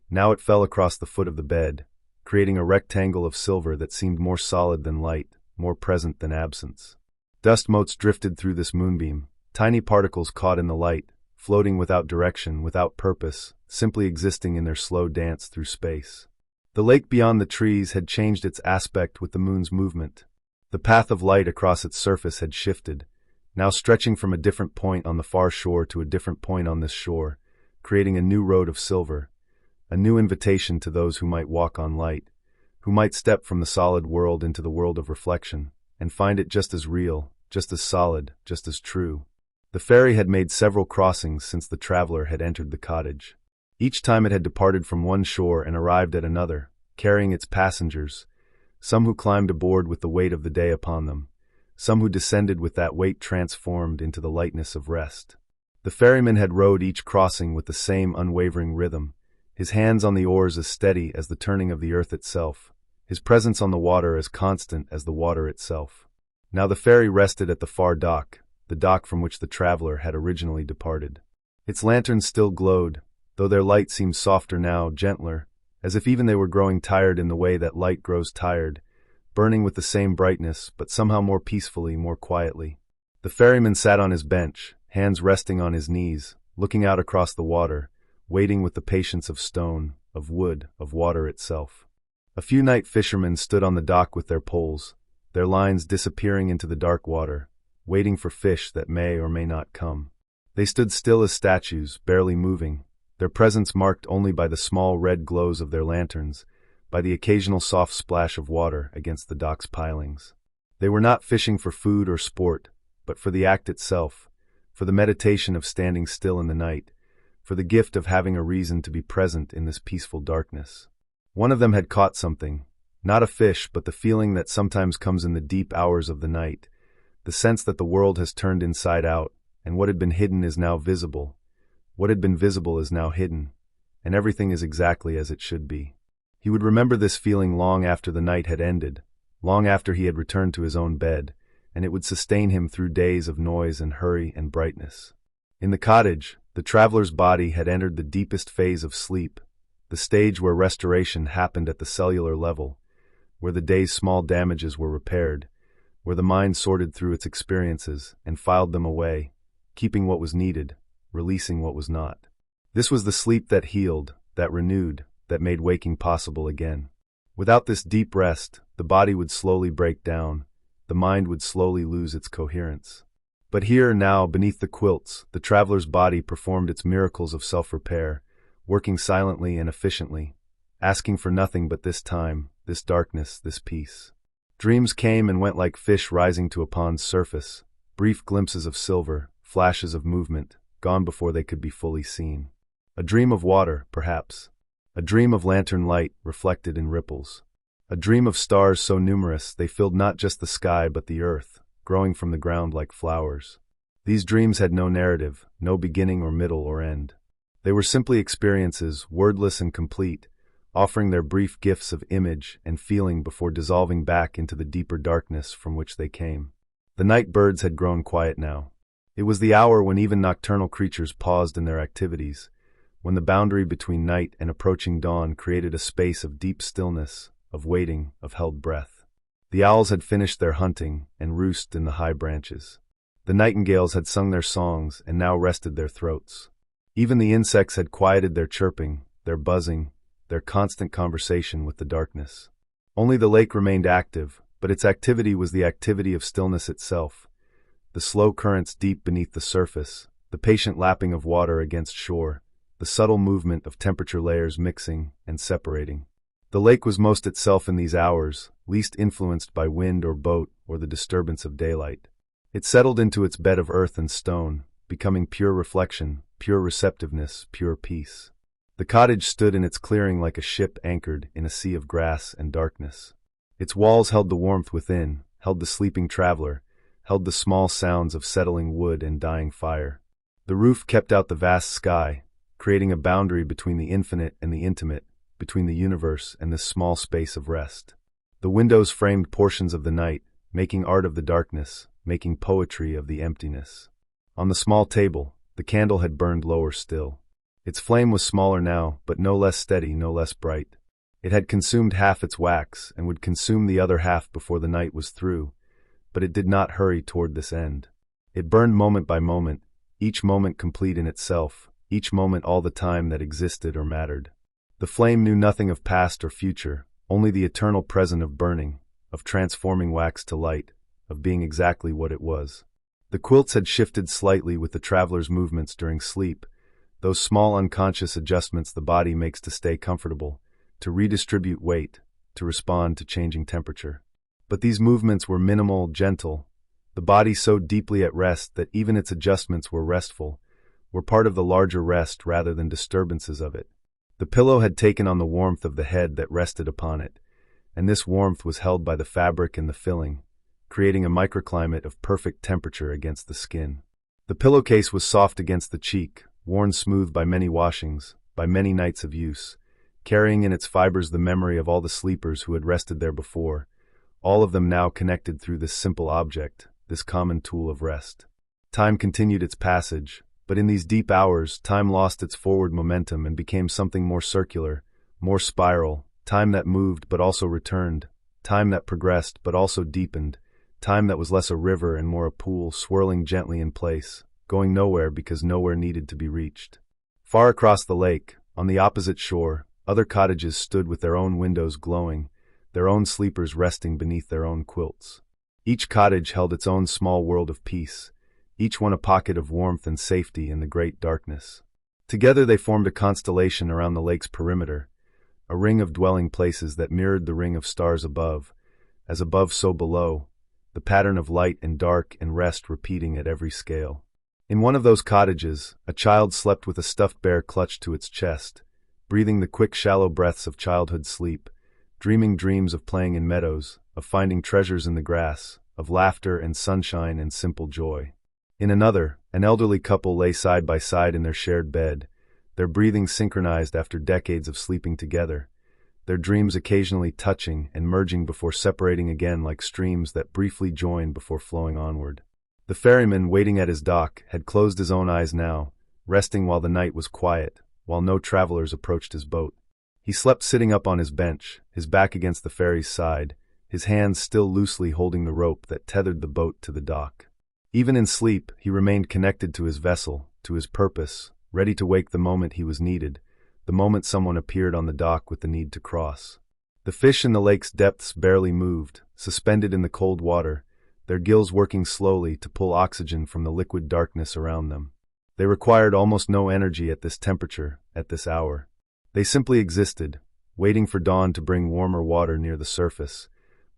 now it fell across the foot of the bed, creating a rectangle of silver that seemed more solid than light, more present than absence. Dust motes drifted through this moonbeam, tiny particles caught in the light, floating without direction, without purpose, simply existing in their slow dance through space. The lake beyond the trees had changed its aspect with the moon's movement. The path of light across its surface had shifted, now stretching from a different point on the far shore to a different point on this shore, creating a new road of silver, a new invitation to those who might walk on light, who might step from the solid world into the world of reflection, and find it just as real, just as solid, just as true. The ferry had made several crossings since the traveler had entered the cottage. Each time it had departed from one shore and arrived at another, carrying its passengers, some who climbed aboard with the weight of the day upon them, some who descended with that weight transformed into the lightness of rest. The ferryman had rowed each crossing with the same unwavering rhythm, his hands on the oars as steady as the turning of the earth itself, his presence on the water as constant as the water itself. Now the ferry rested at the far dock, the dock from which the traveler had originally departed. Its lanterns still glowed, though their light seemed softer now, gentler, as if even they were growing tired in the way that light grows tired, burning with the same brightness, but somehow more peacefully, more quietly. The ferryman sat on his bench, hands resting on his knees, looking out across the water, waiting with the patience of stone, of wood, of water itself. A few night fishermen stood on the dock with their poles, their lines disappearing into the dark water, waiting for fish that may or may not come. They stood still as statues, barely moving, their presence marked only by the small red glows of their lanterns, by the occasional soft splash of water against the dock's pilings. They were not fishing for food or sport, but for the act itself, for the meditation of standing still in the night, for the gift of having a reason to be present in this peaceful darkness. One of them had caught something, not a fish, but the feeling that sometimes comes in the deep hours of the night, the sense that the world has turned inside out, and what had been hidden is now visible. What had been visible is now hidden, and everything is exactly as it should be. He would remember this feeling long after the night had ended, long after he had returned to his own bed, and it would sustain him through days of noise and hurry and brightness. In the cottage, the traveler's body had entered the deepest phase of sleep, the stage where restoration happened at the cellular level, where the day's small damages were repaired, where the mind sorted through its experiences and filed them away, keeping what was needed, releasing what was not. This was the sleep that healed, that renewed, that made waking possible again. Without this deep rest, the body would slowly break down, the mind would slowly lose its coherence. But here, now, beneath the quilts, the traveler's body performed its miracles of self-repair, working silently and efficiently, asking for nothing but this time, this darkness, this peace. Dreams came and went like fish rising to a pond's surface, brief glimpses of silver, flashes of movement, gone before they could be fully seen. A dream of water, perhaps. A dream of lantern light reflected in ripples. A dream of stars so numerous they filled not just the sky but the earth, growing from the ground like flowers. These dreams had no narrative, no beginning or middle or end. They were simply experiences, wordless and complete, offering their brief gifts of image and feeling before dissolving back into the deeper darkness from which they came. The night birds had grown quiet now. It was the hour when even nocturnal creatures paused in their activities, when the boundary between night and approaching dawn created a space of deep stillness, of waiting, of held breath. The owls had finished their hunting and roosted in the high branches. The nightingales had sung their songs and now rested their throats. Even the insects had quieted their chirping, their buzzing, their constant conversation with the darkness. Only the lake remained active, but its activity was the activity of stillness itself. The slow currents deep beneath the surface, the patient lapping of water against shore, the subtle movement of temperature layers mixing and separating. The lake was most itself in these hours, least influenced by wind or boat or the disturbance of daylight. It settled into its bed of earth and stone, becoming pure reflection, pure receptiveness, pure peace. The cottage stood in its clearing like a ship anchored in a sea of grass and darkness. Its walls held the warmth within, held the sleeping traveler, held the small sounds of settling wood and dying fire. The roof kept out the vast sky, creating a boundary between the infinite and the intimate, between the universe and this small space of rest. The windows framed portions of the night, making art of the darkness, making poetry of the emptiness. On the small table, the candle had burned lower still. Its flame was smaller now, but no less steady, no less bright. It had consumed half its wax and would consume the other half before the night was through, but it did not hurry toward this end. It burned moment by moment, each moment complete in itself, each moment all the time that existed or mattered. The flame knew nothing of past or future, only the eternal present of burning, of transforming wax to light, of being exactly what it was. The quilts had shifted slightly with the traveler's movements during sleep, those small unconscious adjustments the body makes to stay comfortable, to redistribute weight, to respond to changing temperature. But these movements were minimal, gentle, the body so deeply at rest that even its adjustments were restful, were part of the larger rest rather than disturbances of it. The pillow had taken on the warmth of the head that rested upon it, and this warmth was held by the fabric and the filling, creating a microclimate of perfect temperature against the skin. The pillowcase was soft against the cheek, worn smooth by many washings, by many nights of use, carrying in its fibers the memory of all the sleepers who had rested there before, all of them now connected through this simple object, this common tool of rest. Time continued its passage, but in these deep hours, time lost its forward momentum and became something more circular, more spiral, time that moved but also returned, time that progressed but also deepened, time that was less a river and more a pool swirling gently in place, going nowhere because nowhere needed to be reached. Far across the lake, on the opposite shore, other cottages stood with their own windows glowing, their own sleepers resting beneath their own quilts. Each cottage held its own small world of peace, each one a pocket of warmth and safety in the great darkness. Together they formed a constellation around the lake's perimeter, a ring of dwelling places that mirrored the ring of stars above, as above so below, the pattern of light and dark and rest repeating at every scale. In one of those cottages, a child slept with a stuffed bear clutched to its chest, breathing the quick, shallow breaths of childhood sleep, dreaming dreams of playing in meadows, of finding treasures in the grass, of laughter and sunshine and simple joy. In another, an elderly couple lay side by side in their shared bed, their breathing synchronized after decades of sleeping together, their dreams occasionally touching and merging before separating again like streams that briefly join before flowing onward. The ferryman, waiting at his dock, had closed his own eyes now, resting while the night was quiet, while no travelers approached his boat. He slept sitting up on his bench, his back against the ferry's side, his hands still loosely holding the rope that tethered the boat to the dock. Even in sleep, he remained connected to his vessel, to his purpose, ready to wake the moment he was needed, the moment someone appeared on the dock with the need to cross. The fish in the lake's depths barely moved, suspended in the cold water, their gills working slowly to pull oxygen from the liquid darkness around them. They required almost no energy at this temperature, at this hour. They simply existed, waiting for dawn to bring warmer water near the surface,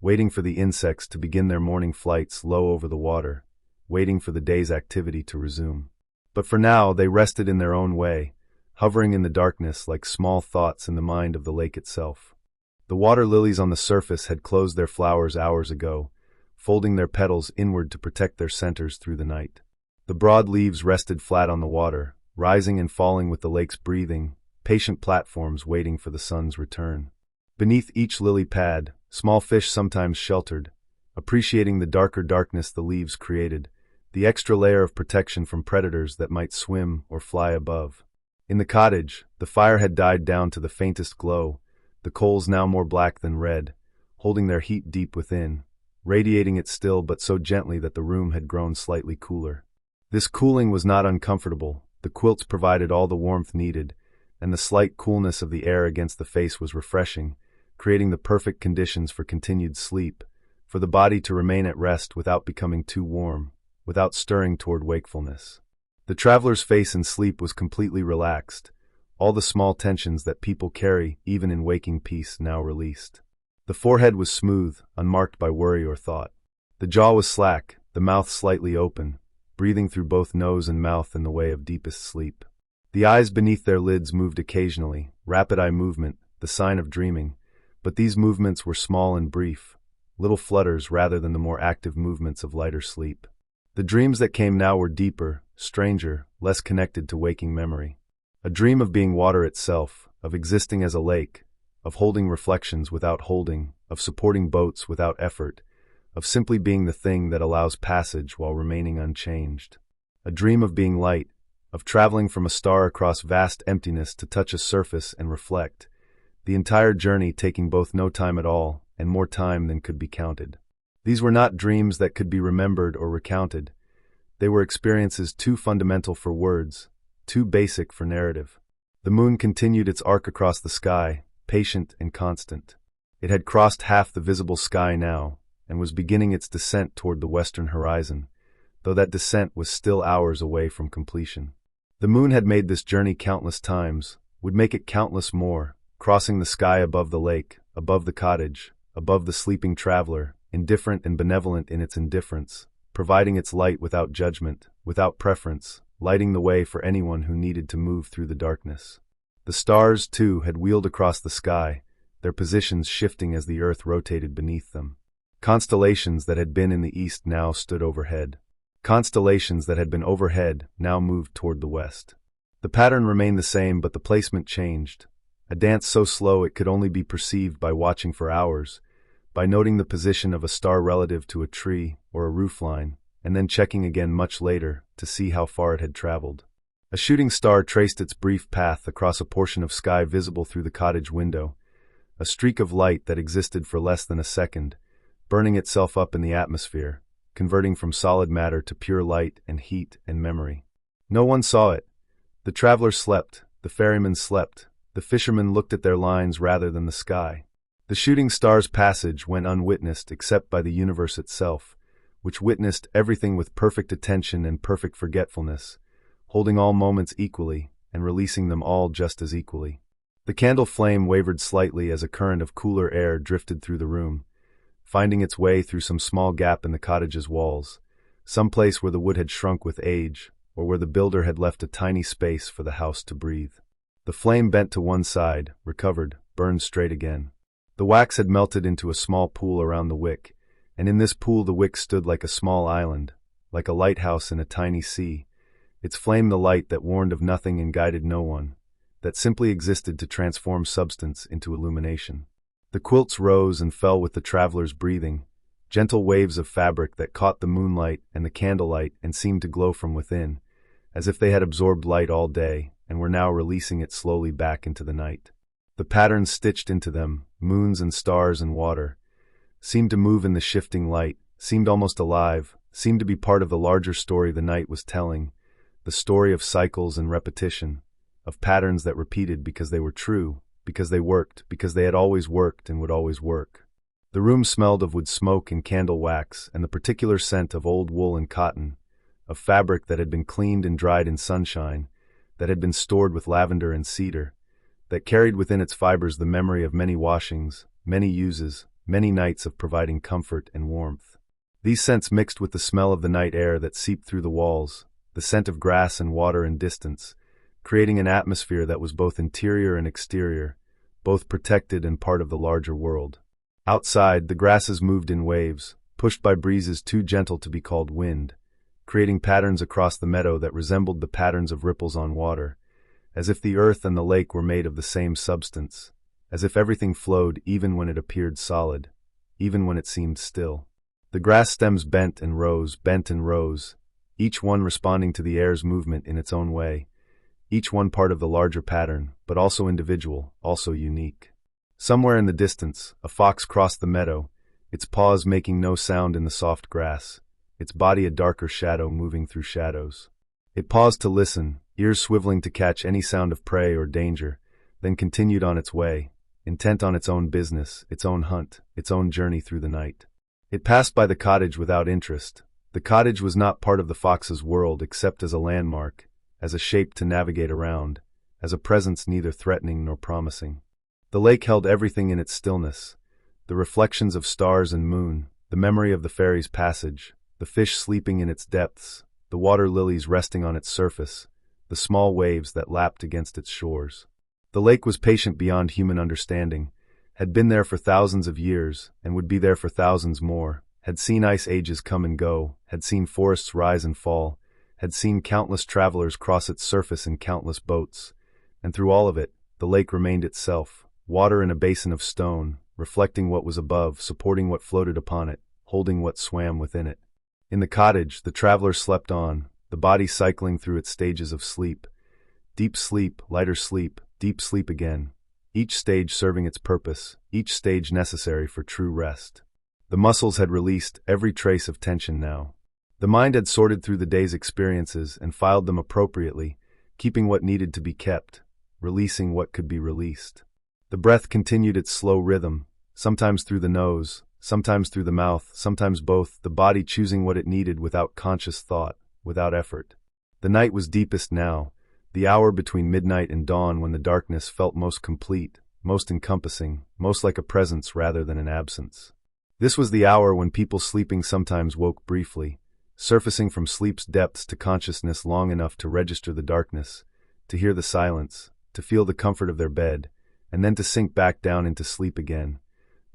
waiting for the insects to begin their morning flights low over the water, waiting for the day's activity to resume. But for now, they rested in their own way, hovering in the darkness like small thoughts in the mind of the lake itself. The water lilies on the surface had closed their flowers hours ago, folding their petals inward to protect their centers through the night. The broad leaves rested flat on the water, rising and falling with the lake's breathing, patient platforms waiting for the sun's return. Beneath each lily pad, small fish sometimes sheltered, appreciating the darker darkness the leaves created, the extra layer of protection from predators that might swim or fly above. In the cottage, the fire had died down to the faintest glow, the coals now more black than red, holding their heat deep within, radiating it still but so gently that the room had grown slightly cooler. This cooling was not uncomfortable, the quilts provided all the warmth needed, and the slight coolness of the air against the face was refreshing, creating the perfect conditions for continued sleep, for the body to remain at rest without becoming too warm, without stirring toward wakefulness. The traveler's face in sleep was completely relaxed, all the small tensions that people carry even in waking peace now released. The forehead was smooth, unmarked by worry or thought. The jaw was slack, the mouth slightly open, breathing through both nose and mouth in the way of deepest sleep. The eyes beneath their lids moved occasionally, rapid eye movement, the sign of dreaming, but these movements were small and brief, little flutters rather than the more active movements of lighter sleep. The dreams that came now were deeper, stranger, less connected to waking memory. A dream of being water itself, of existing as a lake, of holding reflections without holding, of supporting boats without effort, of simply being the thing that allows passage while remaining unchanged. A dream of being light, of traveling from a star across vast emptiness to touch a surface and reflect, the entire journey taking both no time at all and more time than could be counted. These were not dreams that could be remembered or recounted. They were experiences too fundamental for words, too basic for narrative. The moon continued its arc across the sky, patient and constant. It had crossed half the visible sky now, and was beginning its descent toward the western horizon, though that descent was still hours away from completion. The moon had made this journey countless times, would make it countless more, crossing the sky above the lake, above the cottage, above the sleeping traveler, indifferent and benevolent in its indifference, providing its light without judgment, without preference, lighting the way for anyone who needed to move through the darkness. The stars, too, had wheeled across the sky, their positions shifting as the earth rotated beneath them. Constellations that had been in the east now stood overhead. Constellations that had been overhead now moved toward the west. The pattern remained the same, but the placement changed. A dance so slow it could only be perceived by watching for hours, by noting the position of a star relative to a tree or a roofline, and then checking again much later to see how far it had traveled. A shooting star traced its brief path across a portion of sky visible through the cottage window, a streak of light that existed for less than a second, burning itself up in the atmosphere, converting from solid matter to pure light and heat and memory. No one saw it. The traveler slept, the ferryman slept, the fishermen looked at their lines rather than the sky. The shooting star's passage went unwitnessed except by the universe itself, which witnessed everything with perfect attention and perfect forgetfulness, holding all moments equally and releasing them all just as equally. The candle flame wavered slightly as a current of cooler air drifted through the room, finding its way through some small gap in the cottage's walls, some place where the wood had shrunk with age, or where the builder had left a tiny space for the house to breathe. The flame bent to one side, recovered, burned straight again. The wax had melted into a small pool around the wick, and in this pool the wick stood like a small island, like a lighthouse in a tiny sea, its flame the light that warned of nothing and guided no one, that simply existed to transform substance into illumination. The quilts rose and fell with the traveler's breathing, gentle waves of fabric that caught the moonlight and the candlelight and seemed to glow from within, as if they had absorbed light all day and were now releasing it slowly back into the night. The patterns stitched into them, moons and stars and water, seemed to move in the shifting light, seemed almost alive, seemed to be part of the larger story the night was telling, the story of cycles and repetition, of patterns that repeated because they were true, because they worked, because they had always worked and would always work. The room smelled of wood smoke and candle wax and the particular scent of old wool and cotton, of fabric that had been cleaned and dried in sunshine, that had been stored with lavender and cedar, that carried within its fibers the memory of many washings, many uses, many nights of providing comfort and warmth. These scents mixed with the smell of the night air that seeped through the walls, the scent of grass and water and distance, creating an atmosphere that was both interior and exterior, both protected and part of the larger world. Outside, the grasses moved in waves, pushed by breezes too gentle to be called wind, creating patterns across the meadow that resembled the patterns of ripples on water, as if the earth and the lake were made of the same substance, as if everything flowed even when it appeared solid, even when it seemed still. The grass stems bent and rose, each one responding to the air's movement in its own way, each one part of the larger pattern, but also individual, also unique. Somewhere in the distance, a fox crossed the meadow, its paws making no sound in the soft grass, its body a darker shadow moving through shadows. It paused to listen, ears swiveling to catch any sound of prey or danger, then continued on its way, intent on its own business, its own hunt, its own journey through the night. It passed by the cottage without interest. The cottage was not part of the fox's world except as a landmark, as a shape to navigate around, as a presence neither threatening nor promising. The lake held everything in its stillness, the reflections of stars and moon, the memory of the ferry's passage, the fish sleeping in its depths, the water lilies resting on its surface, the small waves that lapped against its shores. The lake was patient beyond human understanding, had been there for thousands of years, and would be there for thousands more, had seen ice ages come and go, had seen forests rise and fall, had seen countless travelers cross its surface in countless boats, and through all of it, the lake remained itself, water in a basin of stone, reflecting what was above, supporting what floated upon it, holding what swam within it. In the cottage, the traveler slept on, the body cycling through its stages of sleep. Deep sleep, lighter sleep, deep sleep again, each stage serving its purpose, each stage necessary for true rest. The muscles had released every trace of tension now. The mind had sorted through the day's experiences and filed them appropriately, keeping what needed to be kept, releasing what could be released. The breath continued its slow rhythm, sometimes through the nose, sometimes through the mouth, sometimes both, the body choosing what it needed without conscious thought, without effort. The night was deepest now, the hour between midnight and dawn when the darkness felt most complete, most encompassing, most like a presence rather than an absence. This was the hour when people sleeping sometimes woke briefly, surfacing from sleep's depths to consciousness long enough to register the darkness, to hear the silence, to feel the comfort of their bed, and then to sink back down into sleep again,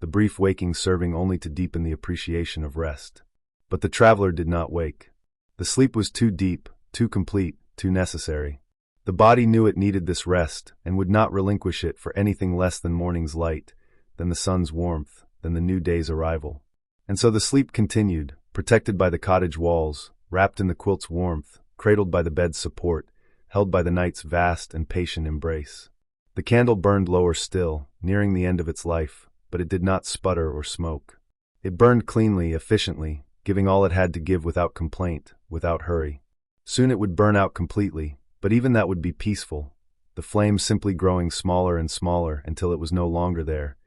the brief waking serving only to deepen the appreciation of rest. But the traveler did not wake. The sleep was too deep, too complete, too necessary. The body knew it needed this rest, and would not relinquish it for anything less than morning's light, than the sun's warmth, than the new day's arrival. And so the sleep continued, protected by the cottage walls, wrapped in the quilt's warmth, cradled by the bed's support, held by the night's vast and patient embrace. The candle burned lower still, nearing the end of its life, but it did not sputter or smoke. It burned cleanly, efficiently, giving all it had to give without complaint, without hurry. Soon it would burn out completely, but even that would be peaceful, the flame simply growing smaller and smaller until it was no longer there,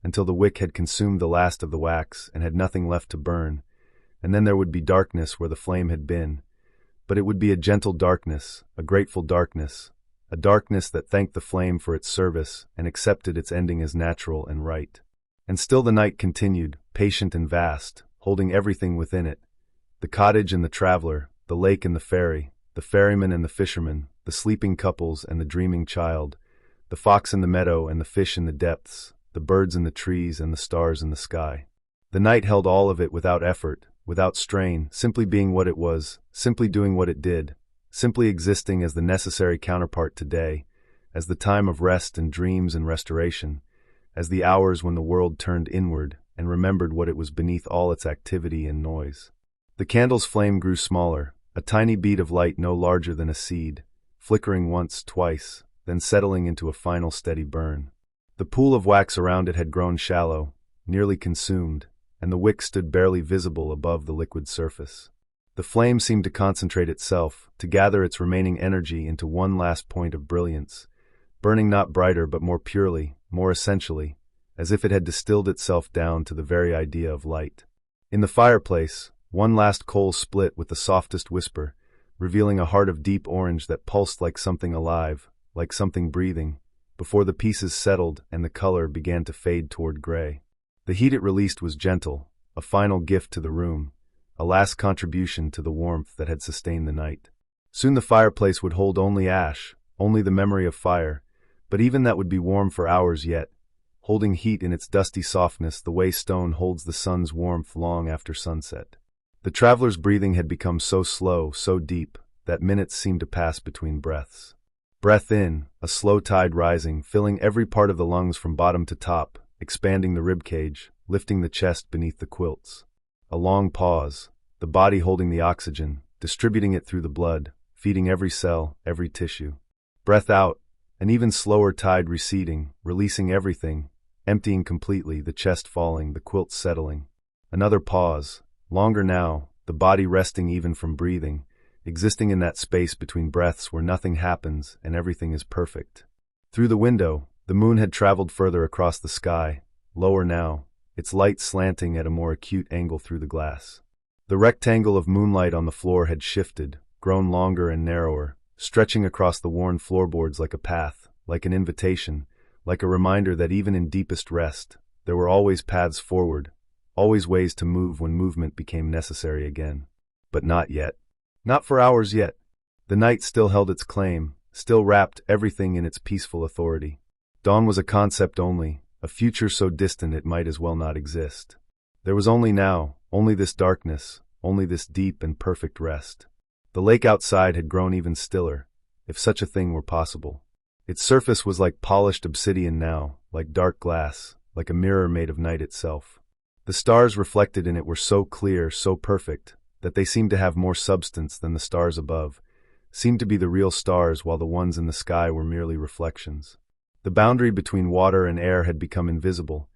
until the wick had consumed the last of the wax and had nothing left to burn, and then there would be darkness where the flame had been, but it would be a gentle darkness, a grateful darkness, a darkness that thanked the flame for its service and accepted its ending as natural and right. And still the night continued, patient and vast, holding everything within it, the cottage and the traveler, the lake and the ferry, the ferryman and the fisherman, the sleeping couples and the dreaming child, the fox in the meadow and the fish in the depths, the birds in the trees and the stars in the sky. The night held all of it without effort, without strain, simply being what it was, simply doing what it did, simply existing as the necessary counterpart to day, as the time of rest and dreams and restoration, as the hours when the world turned inward and remembered what it was beneath all its activity and noise. The candle's flame grew smaller, a tiny bead of light no larger than a seed, flickering once, twice, then settling into a final steady burn. The pool of wax around it had grown shallow, nearly consumed, and the wick stood barely visible above the liquid surface. The flame seemed to concentrate itself, to gather its remaining energy into one last point of brilliance, burning not brighter but more purely, more essentially, as if it had distilled itself down to the very idea of light. In the fireplace, one last coal split with the softest whisper, revealing a heart of deep orange that pulsed like something alive, like something breathing, before the pieces settled and the color began to fade toward gray. The heat it released was gentle, a final gift to the room, a last contribution to the warmth that had sustained the night. Soon the fireplace would hold only ash, only the memory of fire, but even that would be warm for hours yet, holding heat in its dusty softness the way stone holds the sun's warmth long after sunset. The traveler's breathing had become so slow, so deep, that minutes seemed to pass between breaths. Breath in, a slow tide rising, filling every part of the lungs from bottom to top, expanding the ribcage, lifting the chest beneath the quilts. A long pause, the body holding the oxygen, distributing it through the blood, feeding every cell, every tissue. Breath out, an even slower tide receding, releasing everything, emptying completely, the chest falling, the quilts settling. Another pause, longer now, the body resting even from breathing, existing in that space between breaths where nothing happens and everything is perfect. Through the window, the moon had traveled further across the sky, lower now, its light slanting at a more acute angle through the glass. The rectangle of moonlight on the floor had shifted, grown longer and narrower, stretching across the worn floorboards like a path, like an invitation, like a reminder that even in deepest rest, there were always paths forward, always ways to move when movement became necessary again. But not yet. Not for hours yet. The night still held its claim, still wrapped everything in its peaceful authority. Dawn was a concept only, a future so distant it might as well not exist. There was only now, only this darkness, only this deep and perfect rest. The lake outside had grown even stiller, if such a thing were possible. Its surface was like polished obsidian now, like dark glass, like a mirror made of night itself. The stars reflected in it were so clear, so perfect, that they seemed to have more substance than the stars above, seemed to be the real stars while the ones in the sky were merely reflections. The boundary between water and air had become invisible,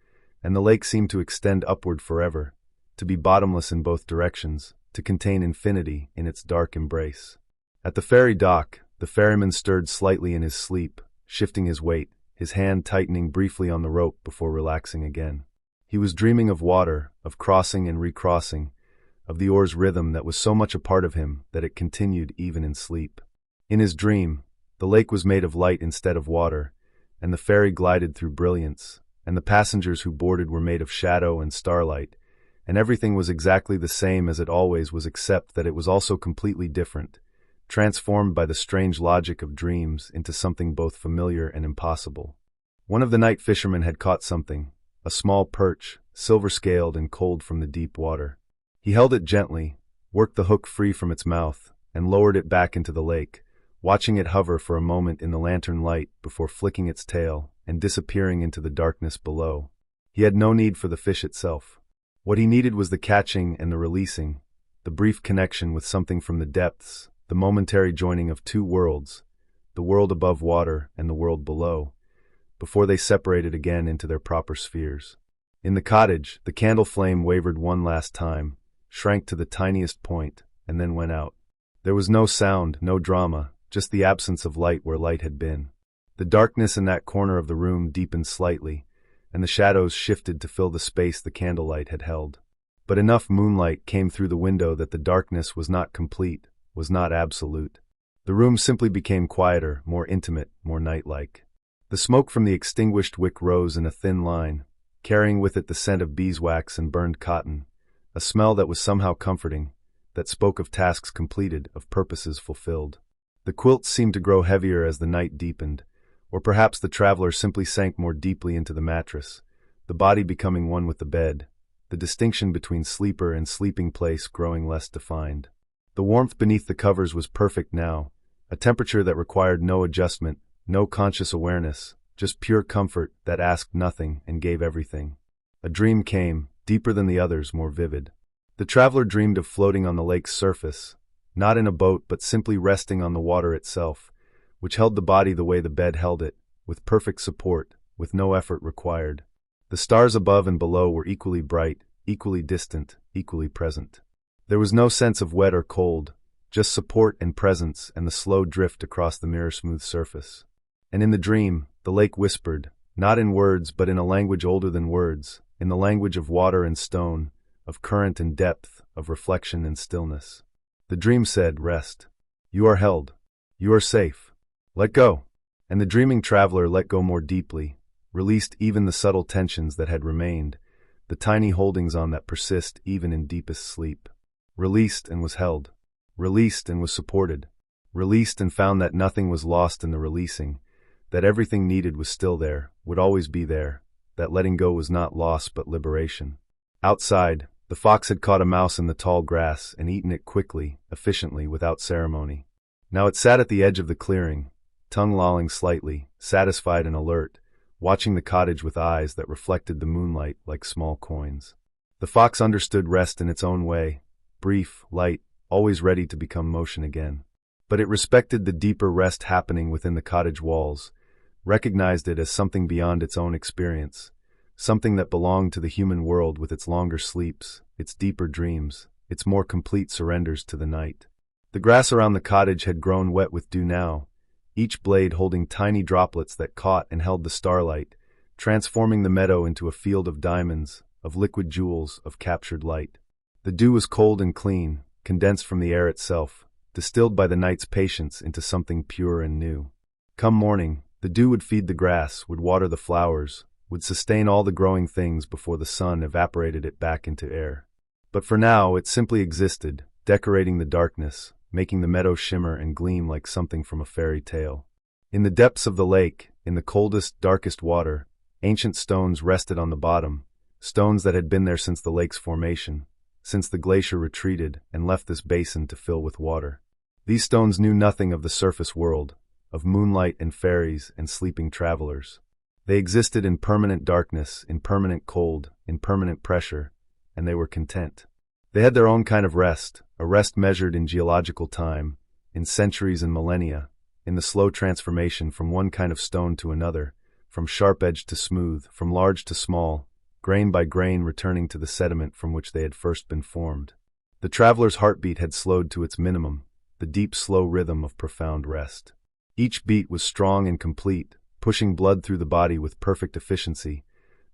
and the lake seemed to extend upward forever, to be bottomless in both directions, to contain infinity in its dark embrace. At the ferry dock, the ferryman stirred slightly in his sleep, shifting his weight, his hand tightening briefly on the rope before relaxing again. He was dreaming of water, of crossing and recrossing, of the oar's rhythm that was so much a part of him that it continued even in sleep. In his dream, the lake was made of light instead of water, and the ferry glided through brilliance, and the passengers who boarded were made of shadow and starlight, and everything was exactly the same as it always was except that it was also completely different, transformed by the strange logic of dreams into something both familiar and impossible. One of the night fishermen had caught something, a small perch, silver-scaled and cold from the deep water. He held it gently, worked the hook free from its mouth, and lowered it back into the lake, watching it hover for a moment in the lantern light before flicking its tail and disappearing into the darkness below. He had no need for the fish itself. What he needed was the catching and the releasing, the brief connection with something from the depths, the momentary joining of two worlds, the world above water and the world below, before they separated again into their proper spheres. In the cottage, the candle flame wavered one last time, shrank to the tiniest point, and then went out. There was no sound, no drama, just the absence of light where light had been. The darkness in that corner of the room deepened slightly, and the shadows shifted to fill the space the candlelight had held. But enough moonlight came through the window that the darkness was not complete, was not absolute. The room simply became quieter, more intimate, more night-like. The smoke from the extinguished wick rose in a thin line, carrying with it the scent of beeswax and burned cotton, a smell that was somehow comforting, that spoke of tasks completed, of purposes fulfilled. The quilts seemed to grow heavier as the night deepened, or perhaps the traveler simply sank more deeply into the mattress, the body becoming one with the bed, the distinction between sleeper and sleeping place growing less defined. The warmth beneath the covers was perfect now, a temperature that required no adjustment, no conscious awareness, just pure comfort that asked nothing and gave everything. A dream came, deeper than the others, more vivid. The traveler dreamed of floating on the lake's surface, not in a boat but simply resting on the water itself, which held the body the way the bed held it, with perfect support, with no effort required. The stars above and below were equally bright, equally distant, equally present. There was no sense of wet or cold, just support and presence and the slow drift across the mirror-smooth surface. And in the dream, the lake whispered, not in words but in a language older than words, in the language of water and stone, of current and depth, of reflection and stillness. The dream said, "Rest. You are held. You are safe. Let go." And the dreaming traveler let go more deeply, released even the subtle tensions that had remained, the tiny holdings on that persist even in deepest sleep. Released and was held. Released and was supported. Released and found that nothing was lost in the releasing, that everything needed was still there, would always be there, that letting go was not loss but liberation. Outside, the fox had caught a mouse in the tall grass and eaten it quickly, efficiently, without ceremony. Now it sat at the edge of the clearing, tongue lolling slightly, satisfied and alert, watching the cottage with eyes that reflected the moonlight like small coins. The fox understood rest in its own way, brief, light, always ready to become motion again. But it respected the deeper rest happening within the cottage walls, recognized it as something beyond its own experience, something that belonged to the human world with its longer sleeps, its deeper dreams, its more complete surrenders to the night. The grass around the cottage had grown wet with dew now, each blade holding tiny droplets that caught and held the starlight, transforming the meadow into a field of diamonds, of liquid jewels, of captured light. The dew was cold and clean, condensed from the air itself, distilled by the night's patience into something pure and new. Come morning, the dew would feed the grass, would water the flowers, would sustain all the growing things before the sun evaporated it back into air. But for now, it simply existed, decorating the darkness, making the meadow shimmer and gleam like something from a fairy tale. In the depths of the lake, in the coldest, darkest water, ancient stones rested on the bottom, stones that had been there since the lake's formation, since the glacier retreated and left this basin to fill with water. These stones knew nothing of the surface world, of moonlight and fairies and sleeping travelers. They existed in permanent darkness, in permanent cold, in permanent pressure, and they were content. They had their own kind of rest, a rest measured in geological time, in centuries and millennia, in the slow transformation from one kind of stone to another, from sharp-edged to smooth, from large to small, grain by grain returning to the sediment from which they had first been formed. The traveler's heartbeat had slowed to its minimum, the deep, slow rhythm of profound rest. Each beat was strong and complete, pushing blood through the body with perfect efficiency,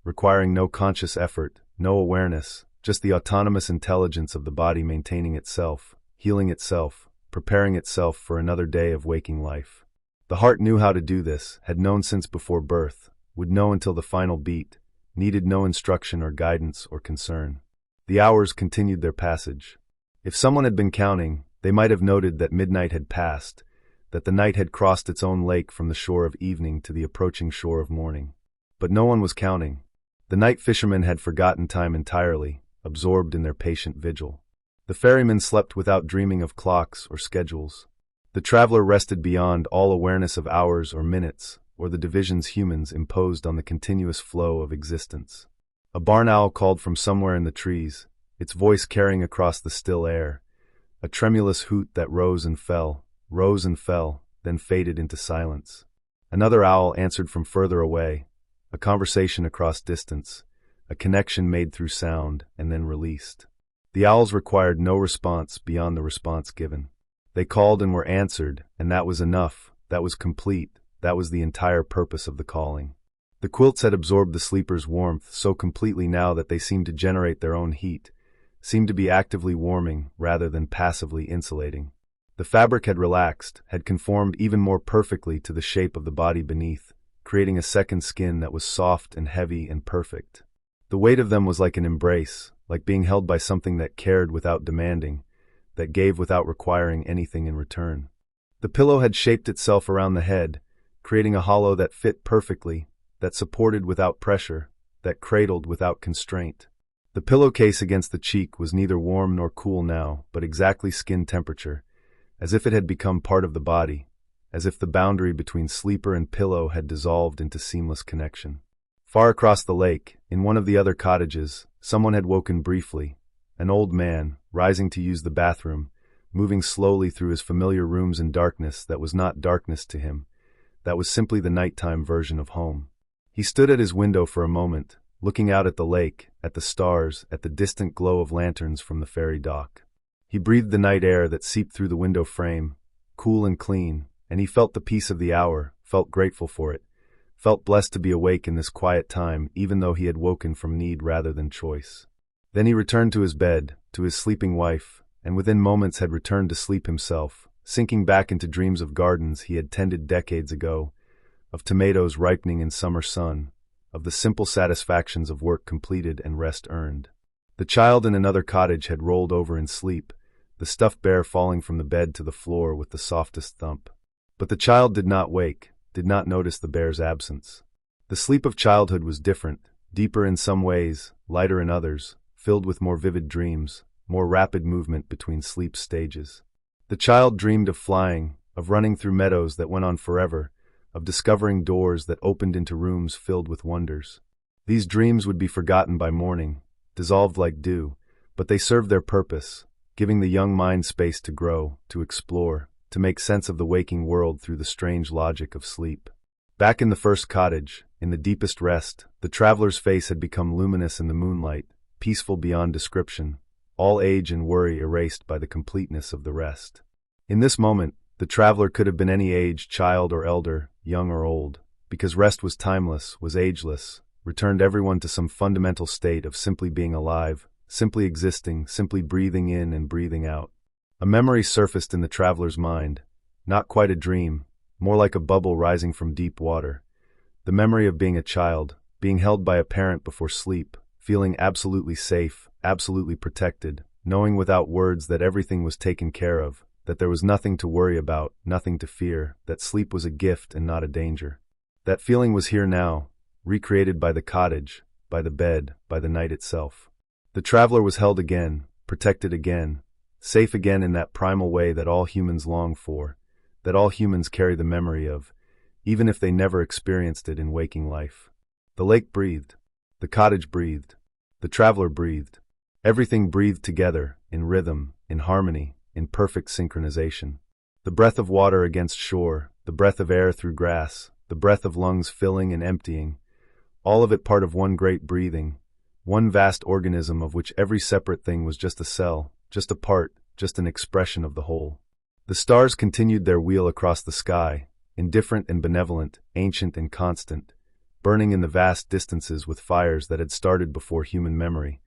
requiring no conscious effort, no awareness, just the autonomous intelligence of the body maintaining itself, healing itself, preparing itself for another day of waking life. The heart knew how to do this, had known since before birth, would know until the final beat, needed no instruction or guidance or concern. The hours continued their passage. If someone had been counting, they might have noted that midnight had passed, that the night had crossed its own lake from the shore of evening to the approaching shore of morning. But no one was counting. The night fishermen had forgotten time entirely, absorbed in their patient vigil. The ferryman slept without dreaming of clocks or schedules. The traveler rested beyond all awareness of hours or minutes, or the divisions humans imposed on the continuous flow of existence. A barn owl called from somewhere in the trees, its voice carrying across the still air, a tremulous hoot that rose and fell, then faded into silence. Another owl answered from further away, a conversation across distance, a connection made through sound and then released. The owls required no response beyond the response given. They called and were answered, and that was enough, that was complete, that was the entire purpose of the calling. The quilts had absorbed the sleepers' warmth so completely now that they seemed to generate their own heat, seemed to be actively warming rather than passively insulating. The fabric had relaxed, had conformed even more perfectly to the shape of the body beneath, creating a second skin that was soft and heavy and perfect. The weight of them was like an embrace, like being held by something that cared without demanding, that gave without requiring anything in return. The pillow had shaped itself around the head, creating a hollow that fit perfectly, that supported without pressure, that cradled without constraint. The pillowcase against the cheek was neither warm nor cool now, but exactly skin temperature, as if it had become part of the body, as if the boundary between sleeper and pillow had dissolved into seamless connection. Far across the lake, in one of the other cottages, someone had woken briefly, an old man, rising to use the bathroom, moving slowly through his familiar rooms in darkness that was not darkness to him, that was simply the nighttime version of home. He stood at his window for a moment, looking out at the lake, at the stars, at the distant glow of lanterns from the ferry dock. He breathed the night air that seeped through the window frame, cool and clean, and he felt the peace of the hour, felt grateful for it, felt blessed to be awake in this quiet time, even though he had woken from need rather than choice. Then he returned to his bed, to his sleeping wife, and within moments had returned to sleep himself, sinking back into dreams of gardens he had tended decades ago, of tomatoes ripening in summer sun, of the simple satisfactions of work completed and rest earned. The child in another cottage had rolled over in sleep, the stuffed bear falling from the bed to the floor with the softest thump. But the child did not wake, did not notice the bear's absence. The sleep of childhood was different, deeper in some ways, lighter in others, filled with more vivid dreams, more rapid movement between sleep stages. The child dreamed of flying, of running through meadows that went on forever, of discovering doors that opened into rooms filled with wonders. These dreams would be forgotten by morning, dissolved like dew, but they served their purpose, giving the young mind space to grow, to explore, to make sense of the waking world through the strange logic of sleep. Back in the first cottage, in the deepest rest, the traveler's face had become luminous in the moonlight, peaceful beyond description, all age and worry erased by the completeness of the rest. In this moment, the traveler could have been any age, child or elder, young or old, because rest was timeless, was ageless, returned everyone to some fundamental state of simply being alive, simply existing, simply breathing in and breathing out. A memory surfaced in the traveler's mind, not quite a dream, more like a bubble rising from deep water. The memory of being a child, being held by a parent before sleep, feeling absolutely safe, absolutely protected, knowing without words that everything was taken care of, that there was nothing to worry about, nothing to fear, that sleep was a gift and not a danger. That feeling was here now, recreated by the cottage, by the bed, by the night itself. The traveler was held again, protected again, safe again in that primal way that all humans long for, that all humans carry the memory of, even if they never experienced it in waking life. The lake breathed. The cottage breathed. The traveler breathed. Everything breathed together, in rhythm, in harmony, in perfect synchronization. The breath of water against shore, the breath of air through grass, the breath of lungs filling and emptying, all of it part of one great breathing, one vast organism of which every separate thing was just a cell, just a part, just an expression of the whole. The stars continued their wheel across the sky, indifferent and benevolent, ancient and constant, burning in the vast distances with fires that had started before human memory,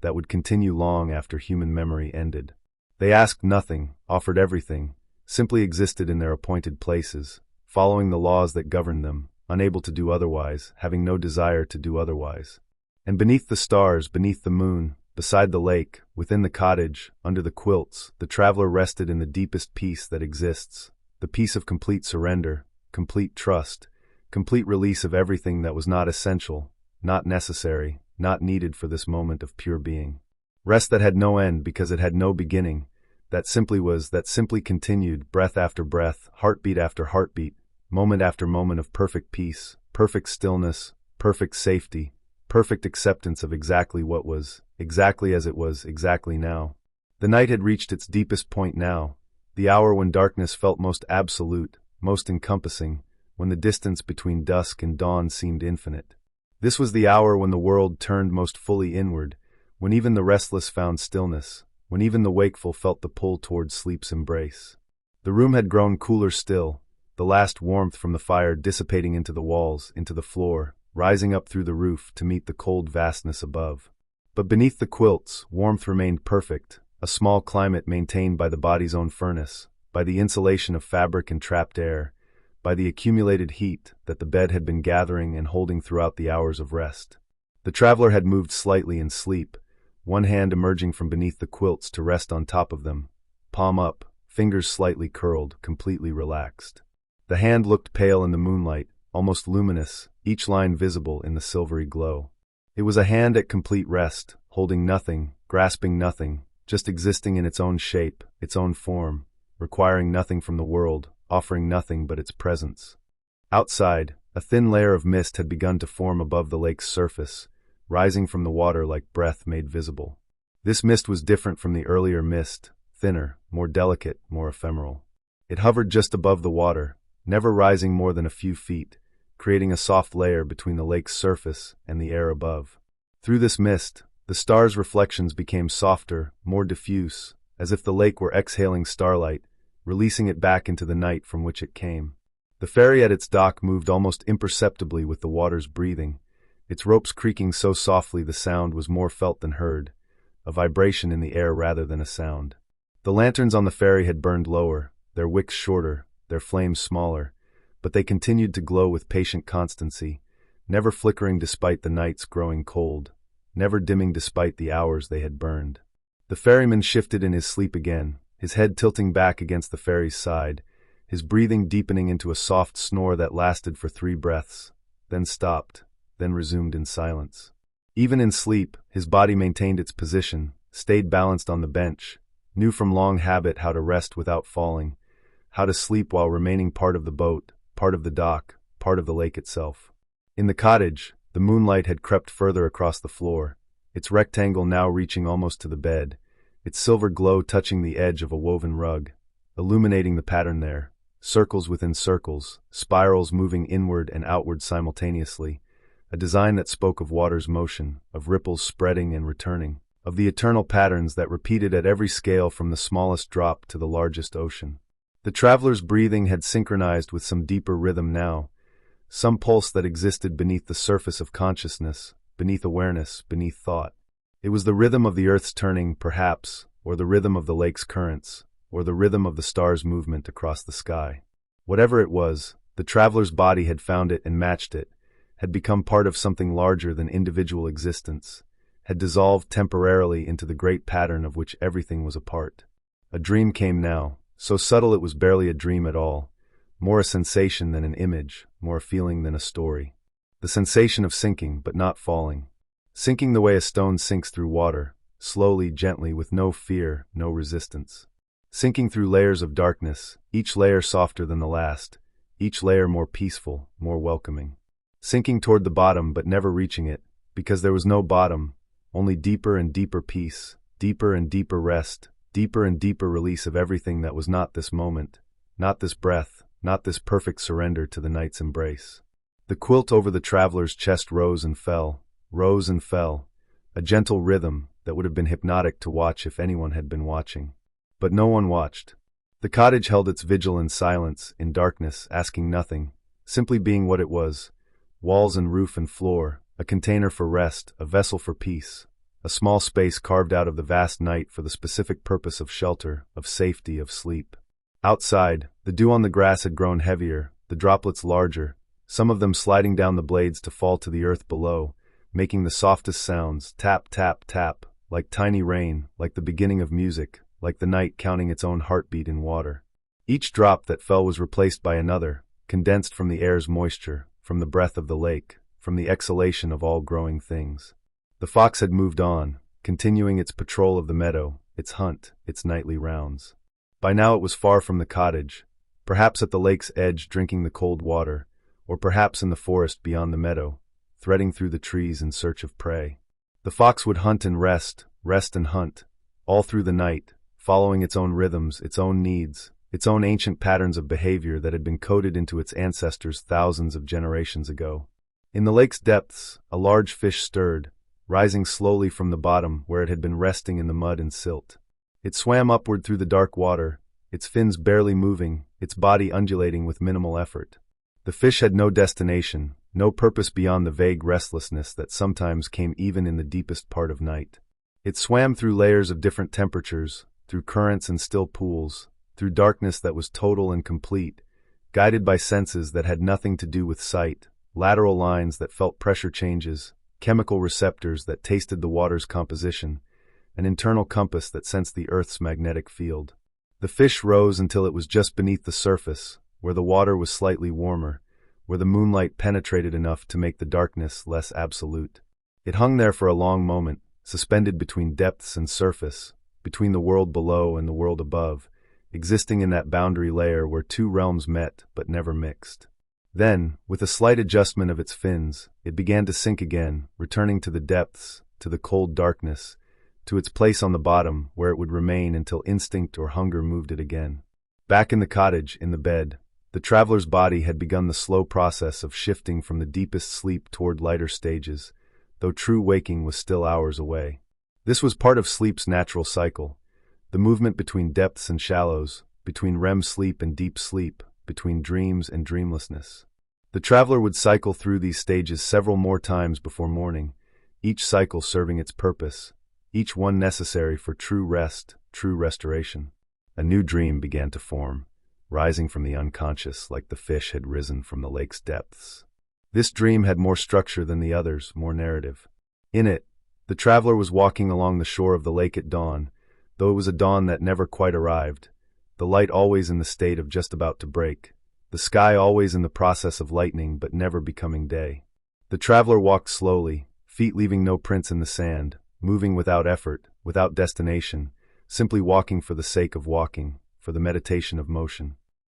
that would continue long after human memory ended. They asked nothing, offered everything, simply existed in their appointed places, following the laws that governed them, unable to do otherwise, having no desire to do otherwise. And beneath the stars, beneath the moon, beside the lake, within the cottage, under the quilts, the traveler rested in the deepest peace that exists, the peace of complete surrender, complete trust, complete release of everything that was not essential, not necessary, not needed for this moment of pure being. Rest that had no end because it had no beginning, that simply was, that simply continued, breath after breath, heartbeat after heartbeat, moment after moment of perfect peace, perfect stillness, perfect safety, perfect acceptance of exactly what was, exactly as it was, exactly now. The night had reached its deepest point now, the hour when darkness felt most absolute, most encompassing, when the distance between dusk and dawn seemed infinite. This was the hour when the world turned most fully inward, when even the restless found stillness, when even the wakeful felt the pull towards sleep's embrace. The room had grown cooler still, the last warmth from the fire dissipating into the walls, into the floor, rising up through the roof to meet the cold vastness above. But beneath the quilts, warmth remained perfect, a small climate maintained by the body's own furnace, by the insulation of fabric and trapped air, by the accumulated heat that the bed had been gathering and holding throughout the hours of rest. The traveler had moved slightly in sleep, one hand emerging from beneath the quilts to rest on top of them, palm up, fingers slightly curled, completely relaxed. The hand looked pale in the moonlight, almost luminous, each line visible in the silvery glow. It was a hand at complete rest, holding nothing, grasping nothing, just existing in its own shape, its own form, requiring nothing from the world, offering nothing but its presence. Outside, a thin layer of mist had begun to form above the lake's surface, rising from the water like breath made visible. This mist was different from the earlier mist, thinner, more delicate, more ephemeral. It hovered just above the water, never rising more than a few feet, creating a soft layer between the lake's surface and the air above. Through this mist, the stars' reflections became softer, more diffuse, as if the lake were exhaling starlight, releasing it back into the night from which it came. The ferry at its dock moved almost imperceptibly with the water's breathing, its ropes creaking so softly the sound was more felt than heard, a vibration in the air rather than a sound. The lanterns on the ferry had burned lower, their wicks shorter, their flames smaller, but they continued to glow with patient constancy, never flickering despite the nights growing cold, never dimming despite the hours they had burned. The ferryman shifted in his sleep again, his head tilting back against the ferry's side, his breathing deepening into a soft snore that lasted for 3 breaths, then stopped, then resumed in silence. Even in sleep, his body maintained its position, stayed balanced on the bench, knew from long habit how to rest without falling, how to sleep while remaining part of the boat, part of the dock, part of the lake itself. In the cottage, the moonlight had crept further across the floor, its rectangle now reaching almost to the bed, its silver glow touching the edge of a woven rug, illuminating the pattern there, circles within circles, spirals moving inward and outward simultaneously, a design that spoke of water's motion, of ripples spreading and returning, of the eternal patterns that repeated at every scale from the smallest drop to the largest ocean. The traveler's breathing had synchronized with some deeper rhythm now, some pulse that existed beneath the surface of consciousness, beneath awareness, beneath thought. It was the rhythm of the earth's turning, perhaps, or the rhythm of the lake's currents, or the rhythm of the stars' movement across the sky. Whatever it was, the traveler's body had found it and matched it, had become part of something larger than individual existence, had dissolved temporarily into the great pattern of which everything was a part. A dream came now, so subtle it was barely a dream at all, more a sensation than an image, more a feeling than a story. The sensation of sinking but not falling. Sinking the way a stone sinks through water, slowly, gently, with no fear, no resistance. Sinking through layers of darkness, each layer softer than the last, each layer more peaceful, more welcoming. Sinking toward the bottom but never reaching it, because there was no bottom, only deeper and deeper peace, deeper and deeper rest, deeper and deeper release of everything that was not this moment, not this breath, not this perfect surrender to the night's embrace. The quilt over the traveler's chest rose and fell, a gentle rhythm that would have been hypnotic to watch if anyone had been watching. But no one watched. The cottage held its vigil in silence, in darkness, asking nothing, simply being what it was, walls and roof and floor, a container for rest, a vessel for peace, a small space carved out of the vast night for the specific purpose of shelter, of safety, of sleep. Outside, the dew on the grass had grown heavier, the droplets larger, some of them sliding down the blades to fall to the earth below, making the softest sounds, tap, tap, tap, like tiny rain, like the beginning of music, like the night counting its own heartbeat in water. Each drop that fell was replaced by another, condensed from the air's moisture, from the breath of the lake, from the exhalation of all growing things. The fox had moved on, continuing its patrol of the meadow, its hunt, its nightly rounds. By now it was far from the cottage, perhaps at the lake's edge drinking the cold water, or perhaps in the forest beyond the meadow, threading through the trees in search of prey. The fox would hunt and rest, rest and hunt, all through the night, following its own rhythms, its own needs, its own ancient patterns of behavior that had been coded into its ancestors thousands of generations ago. In the lake's depths, a large fish stirred, rising slowly from the bottom where it had been resting in the mud and silt. It swam upward through the dark water, its fins barely moving, its body undulating with minimal effort. The fish had no destination, no purpose beyond the vague restlessness that sometimes came even in the deepest part of night. It swam through layers of different temperatures, through currents and still pools, through darkness that was total and complete, guided by senses that had nothing to do with sight, lateral lines that felt pressure changes, chemical receptors that tasted the water's composition, an internal compass that sensed the Earth's magnetic field. The fish rose until it was just beneath the surface, where the water was slightly warmer, where the moonlight penetrated enough to make the darkness less absolute. It hung there for a long moment, suspended between depths and surface, between the world below and the world above, existing in that boundary layer where two realms met but never mixed. Then, with a slight adjustment of its fins, it began to sink again, returning to the depths, to the cold darkness, to its place on the bottom where it would remain until instinct or hunger moved it again. Back in the cottage, in the bed, the traveler's body had begun the slow process of shifting from the deepest sleep toward lighter stages, though true waking was still hours away. This was part of sleep's natural cycle, the movement between depths and shallows, between REM sleep and deep sleep, between dreams and dreamlessness. The traveler would cycle through these stages several more times before morning, each cycle serving its purpose, each one necessary for true rest, true restoration. A new dream began to form, rising from the unconscious like the fish had risen from the lake's depths. This dream had more structure than the others, more narrative. In it, the traveler was walking along the shore of the lake at dawn, though it was a dawn that never quite arrived, the light always in the state of just about to break, the sky always in the process of lightening but never becoming day. The traveler walked slowly, feet leaving no prints in the sand, moving without effort, without destination, simply walking for the sake of walking, for the meditation of motion.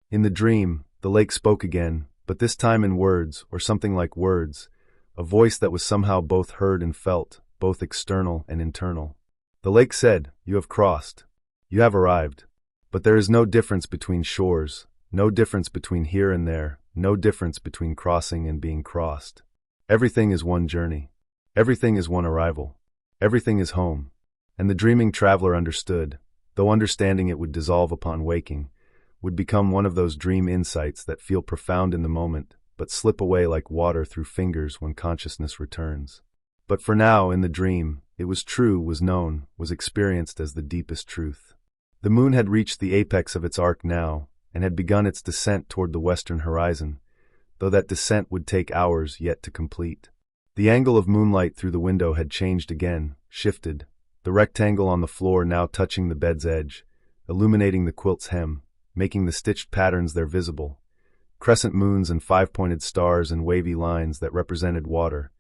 In the dream, the lake spoke again, but this time in words, or something like words, a voice that was somehow both heard and felt, both external and internal. The lake said, "You have crossed. You have arrived. But there is no difference between shores, no difference between here and there, no difference between crossing and being crossed. Everything is one journey. Everything is one arrival. Everything is home." And the dreaming traveler understood, though understanding it would dissolve upon waking, would become one of those dream insights that feel profound in the moment, but slip away like water through fingers when consciousness returns. But for now, in the dream, it was true, was known, was experienced as the deepest truth. The moon had reached the apex of its arc now, and had begun its descent toward the western horizon, though that descent would take hours yet to complete. The angle of moonlight through the window had changed again, shifted, the rectangle on the floor now touching the bed's edge, illuminating the quilt's hem, making the stitched patterns there visible, crescent moons and five-pointed stars and wavy lines that represented water,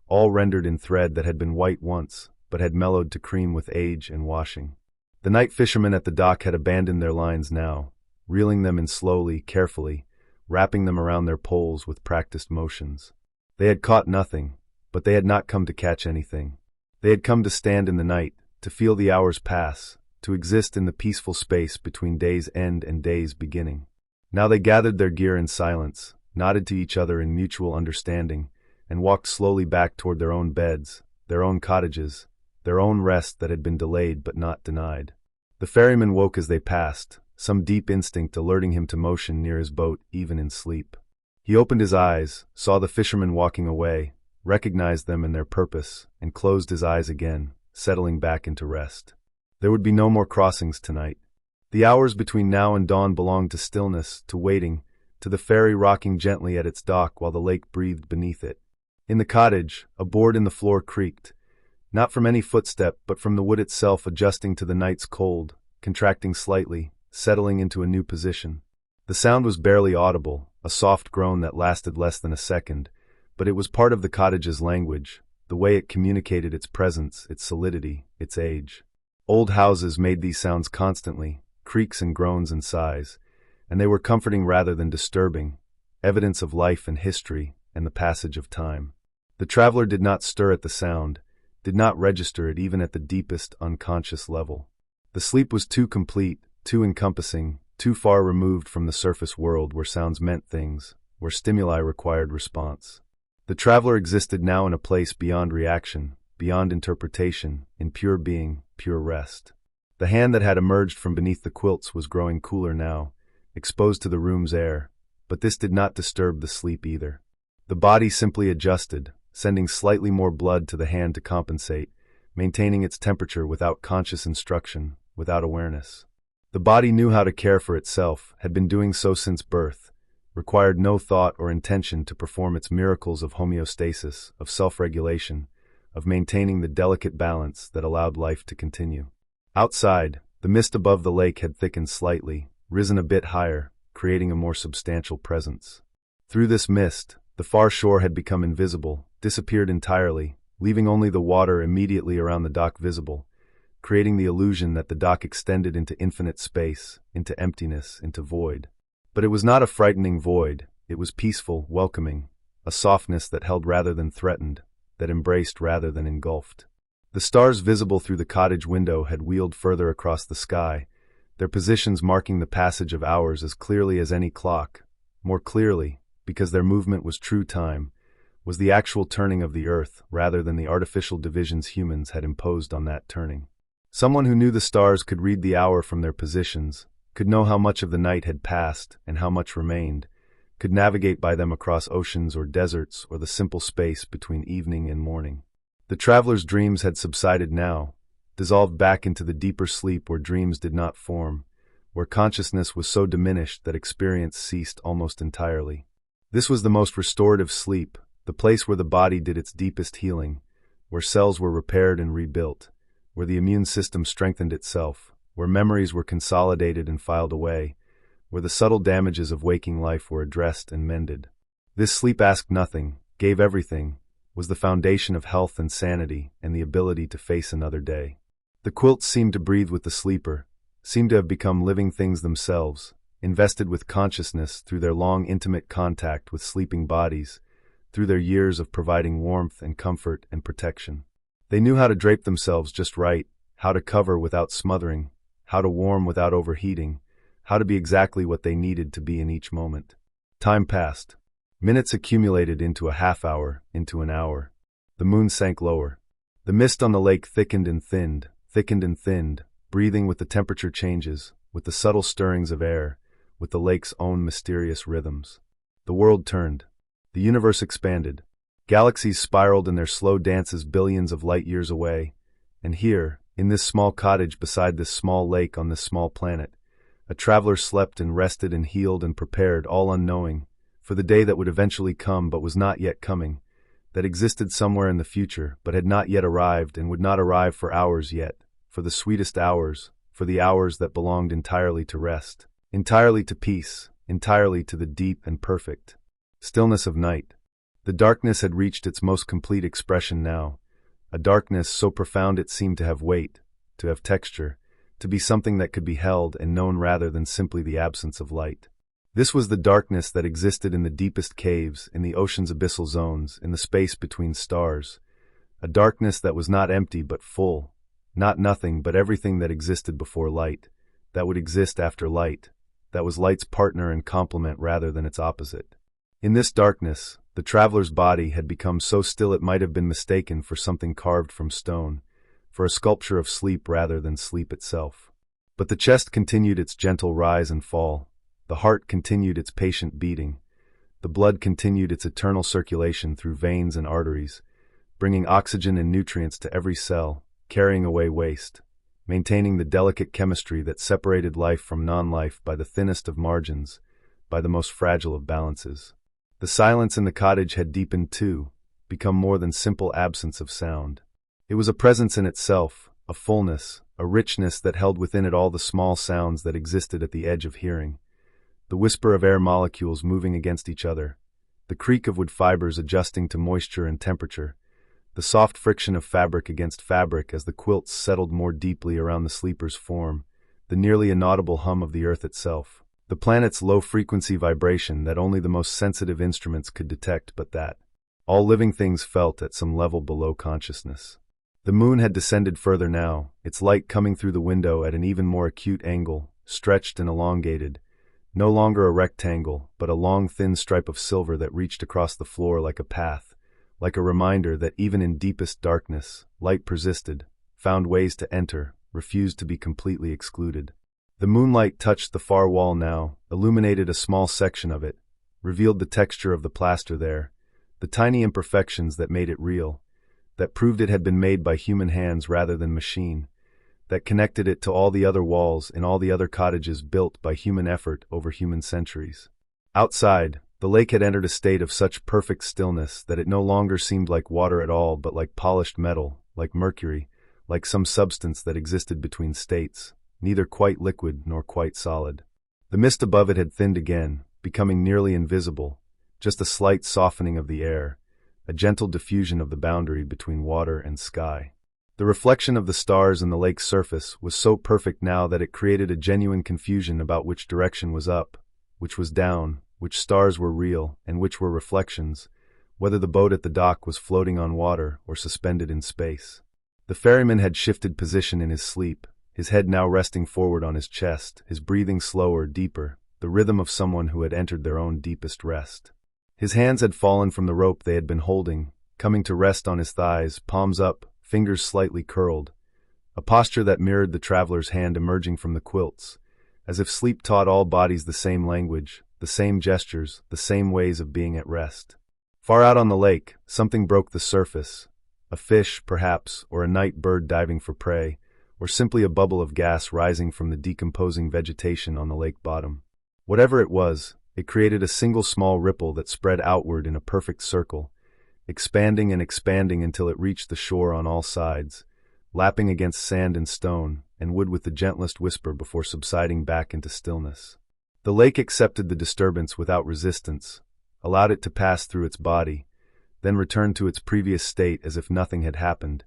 all rendered in thread that had been white once, but had mellowed to cream with age and washing. The night fishermen at the dock had abandoned their lines now, reeling them in slowly, carefully, wrapping them around their poles with practiced motions. They had caught nothing, but they had not come to catch anything. They had come to stand in the night, to feel the hours pass, to exist in the peaceful space between day's end and day's beginning. Now they gathered their gear in silence, nodded to each other in mutual understanding, and walked slowly back toward their own beds, their own cottages, their own rest that had been delayed but not denied. The ferryman woke as they passed, some deep instinct alerting him to motion near his boat even in sleep. He opened his eyes, saw the fishermen walking away, recognized them and their purpose, and closed his eyes again, settling back into rest. There would be no more crossings tonight. The hours between now and dawn belonged to stillness, to waiting, to the ferry rocking gently at its dock while the lake breathed beneath it. In the cottage, a board in the floor creaked, not from any footstep but from the wood itself adjusting to the night's cold, contracting slightly, settling into a new position. The sound was barely audible, a soft groan that lasted less than a second, but it was part of the cottage's language, the way it communicated its presence, its solidity, its age. Old houses made these sounds constantly, creaks and groans and sighs, and they were comforting rather than disturbing, evidence of life and history and the passage of time. The traveler did not stir at the sound, did not register it even at the deepest unconscious level. The sleep was too complete, too encompassing, too far removed from the surface world where sounds meant things, where stimuli required response. The traveler existed now in a place beyond reaction, beyond interpretation, in pure being, pure rest. The hand that had emerged from beneath the quilts was growing cooler now, exposed to the room's air, but this did not disturb the sleep either. The body simply adjusted, sending slightly more blood to the hand to compensate, maintaining its temperature without conscious instruction, without awareness. The body knew how to care for itself, had been doing so since birth, required no thought or intention to perform its miracles of homeostasis, of self-regulation, of maintaining the delicate balance that allowed life to continue. Outside, The mist above the lake had thickened slightly, risen a bit higher, creating a more substantial presence. Through this mist, the far shore had become invisible, disappeared entirely, leaving only the water immediately around the dock visible, creating the illusion that the dock extended into infinite space, into emptiness, into void. But it was not a frightening void, it was peaceful, welcoming, a softness that held rather than threatened, that embraced rather than engulfed. The stars visible through the cottage window had wheeled further across the sky, their positions marking the passage of hours as clearly as any clock, more clearly, because their movement was true time, was the actual turning of the earth rather than the artificial divisions humans had imposed on that turning. Someone who knew the stars could read the hour from their positions, could know how much of the night had passed and how much remained, could navigate by them across oceans or deserts or the simple space between evening and morning. The traveler's dreams had subsided now, dissolved back into the deeper sleep where dreams did not form, where consciousness was so diminished that experience ceased almost entirely. This was the most restorative sleep, the place where the body did its deepest healing, where cells were repaired and rebuilt, where the immune system strengthened itself, where memories were consolidated and filed away, where the subtle damages of waking life were addressed and mended. This sleep asked nothing, gave everything, was the foundation of health and sanity and the ability to face another day. The quilts seemed to breathe with the sleeper, seemed to have become living things themselves, invested with consciousness through their long intimate contact with sleeping bodies, through their years of providing warmth and comfort and protection. They knew how to drape themselves just right, how to cover without smothering, how to warm without overheating, how to be exactly what they needed to be in each moment. Time passed. Minutes accumulated into a half hour, into an hour. The moon sank lower. The mist on the lake thickened and thinned, breathing with the temperature changes, with the subtle stirrings of air, with the lake's own mysterious rhythms. The world turned. The universe expanded. Galaxies spiraled in their slow dances billions of light years away, and here, in this small cottage beside this small lake on this small planet, a traveler slept and rested and healed and prepared, all unknowing, for the day that would eventually come but was not yet coming, that existed somewhere in the future but had not yet arrived and would not arrive for hours yet, for the sweetest hours, for the hours that belonged entirely to rest, entirely to peace, entirely to the deep and perfect stillness of night. The darkness had reached its most complete expression now, a darkness so profound it seemed to have weight, to have texture, to be something that could be held and known rather than simply the absence of light. This was the darkness that existed in the deepest caves, in the ocean's abyssal zones, in the space between stars, a darkness that was not empty but full, not nothing but everything that existed before light, that would exist after light, that was light's partner and complement rather than its opposite. In this darkness, the traveler's body had become so still it might have been mistaken for something carved from stone, for a sculpture of sleep rather than sleep itself. But the chest continued its gentle rise and fall, the heart continued its patient beating, the blood continued its eternal circulation through veins and arteries, bringing oxygen and nutrients to every cell, carrying away waste, maintaining the delicate chemistry that separated life from non-life by the thinnest of margins, by the most fragile of balances. The silence in the cottage had deepened too, become more than simple absence of sound. It was a presence in itself, a fullness, a richness that held within it all the small sounds that existed at the edge of hearing. The whisper of air molecules moving against each other, the creak of wood fibers adjusting to moisture and temperature, the soft friction of fabric against fabric as the quilts settled more deeply around the sleeper's form, the nearly inaudible hum of the earth itself. The planet's low-frequency vibration that only the most sensitive instruments could detect but that all living things felt at some level below consciousness. The moon had descended further now, its light coming through the window at an even more acute angle, stretched and elongated, no longer a rectangle, but a long thin stripe of silver that reached across the floor like a path, like a reminder that even in deepest darkness, light persisted, found ways to enter, refused to be completely excluded. The moonlight touched the far wall now, illuminated a small section of it, revealed the texture of the plaster there, the tiny imperfections that made it real, that proved it had been made by human hands rather than machine, that connected it to all the other walls in all the other cottages built by human effort over human centuries. Outside, the lake had entered a state of such perfect stillness that it no longer seemed like water at all but like polished metal, like mercury, like some substance that existed between states, neither quite liquid nor quite solid. The mist above it had thinned again, becoming nearly invisible, just a slight softening of the air, a gentle diffusion of the boundary between water and sky. The reflection of the stars in the lake's surface was so perfect now that it created a genuine confusion about which direction was up, which was down, which stars were real and which were reflections, whether the boat at the dock was floating on water or suspended in space. The ferryman had shifted position in his sleep, his head now resting forward on his chest, his breathing slower, deeper, the rhythm of someone who had entered their own deepest rest. His hands had fallen from the rope they had been holding, coming to rest on his thighs, palms up, fingers slightly curled, a posture that mirrored the traveler's hand emerging from the quilts, as if sleep taught all bodies the same language, the same gestures, the same ways of being at rest. Far out on the lake, something broke the surface, a fish, perhaps, or a night bird diving for prey, or simply a bubble of gas rising from the decomposing vegetation on the lake bottom. Whatever it was, it created a single small ripple that spread outward in a perfect circle, expanding and expanding until it reached the shore on all sides, lapping against sand and stone, and wood with the gentlest whisper before subsiding back into stillness. The lake accepted the disturbance without resistance, allowed it to pass through its body, then returned to its previous state as if nothing had happened,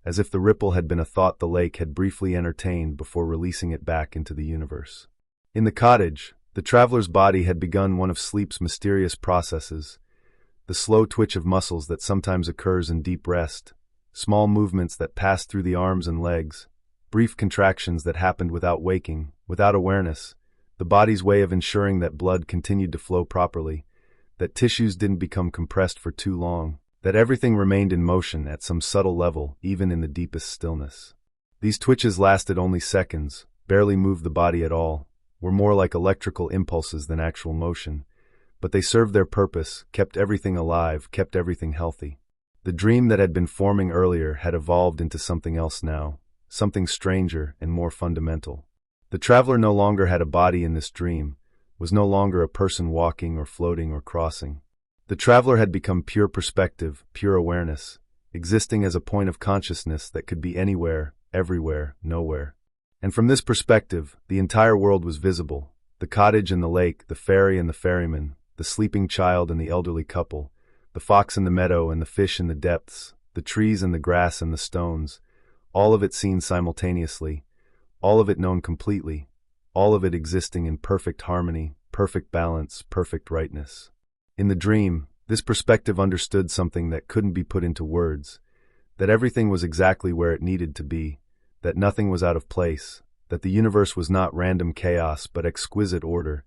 as if the ripple had been a thought the lake had briefly entertained before releasing it back into the universe. In the cottage, the traveler's body had begun one of sleep's mysterious processes, the slow twitch of muscles that sometimes occurs in deep rest, small movements that pass through the arms and legs, brief contractions that happened without waking, without awareness, the body's way of ensuring that blood continued to flow properly, that tissues didn't become compressed for too long, that everything remained in motion at some subtle level, even in the deepest stillness. These twitches lasted only seconds, barely moved the body at all, were more like electrical impulses than actual motion, but they served their purpose, kept everything alive, kept everything healthy. The dream that had been forming earlier had evolved into something else now, something stranger and more fundamental. The traveler no longer had a body in this dream, was no longer a person walking or floating or crossing. The traveler had become pure perspective, pure awareness, existing as a point of consciousness that could be anywhere, everywhere, nowhere. And from this perspective, the entire world was visible, the cottage and the lake, the ferry and the ferryman, the sleeping child and the elderly couple, the fox in the meadow and the fish in the depths, the trees and the grass and the stones, all of it seen simultaneously, all of it known completely, all of it existing in perfect harmony, perfect balance, perfect rightness. In the dream, this perspective understood something that couldn't be put into words, that everything was exactly where it needed to be, that nothing was out of place, that the universe was not random chaos but exquisite order,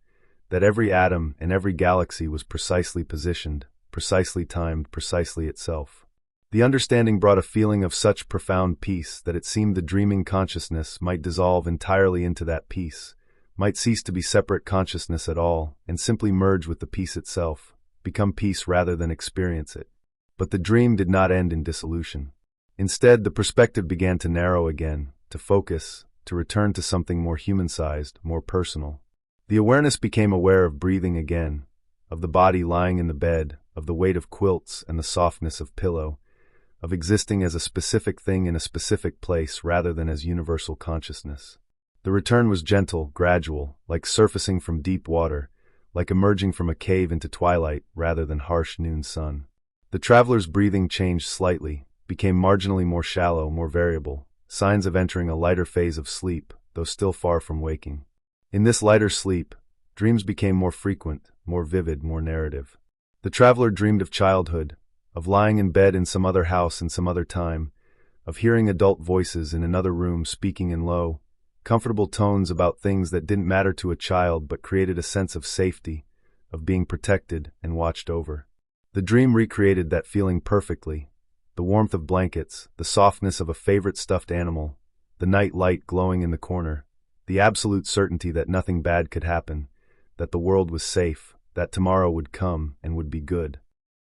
that every atom and every galaxy was precisely positioned, precisely timed, precisely itself. The understanding brought a feeling of such profound peace that it seemed the dreaming consciousness might dissolve entirely into that peace, might cease to be separate consciousness at all, and simply merge with the peace itself, become peace rather than experience it. But the dream did not end in dissolution. Instead, the perspective began to narrow again, to focus, to return to something more human-sized, more personal. The awareness became aware of breathing again, of the body lying in the bed, of the weight of quilts and the softness of pillow, of existing as a specific thing in a specific place rather than as universal consciousness. The return was gentle, gradual, like surfacing from deep water, like emerging from a cave into twilight rather than harsh noon sun. The traveler's breathing changed slightly, became marginally more shallow, more variable, signs of entering a lighter phase of sleep, though still far from waking. In this lighter sleep, dreams became more frequent, more vivid, more narrative. The traveler dreamed of childhood, of lying in bed in some other house in some other time, of hearing adult voices in another room speaking in low, comfortable tones about things that didn't matter to a child but created a sense of safety, of being protected and watched over. The dream recreated that feeling perfectly, the warmth of blankets, the softness of a favorite stuffed animal, the night light glowing in the corner, the absolute certainty that nothing bad could happen, that the world was safe, that tomorrow would come and would be good.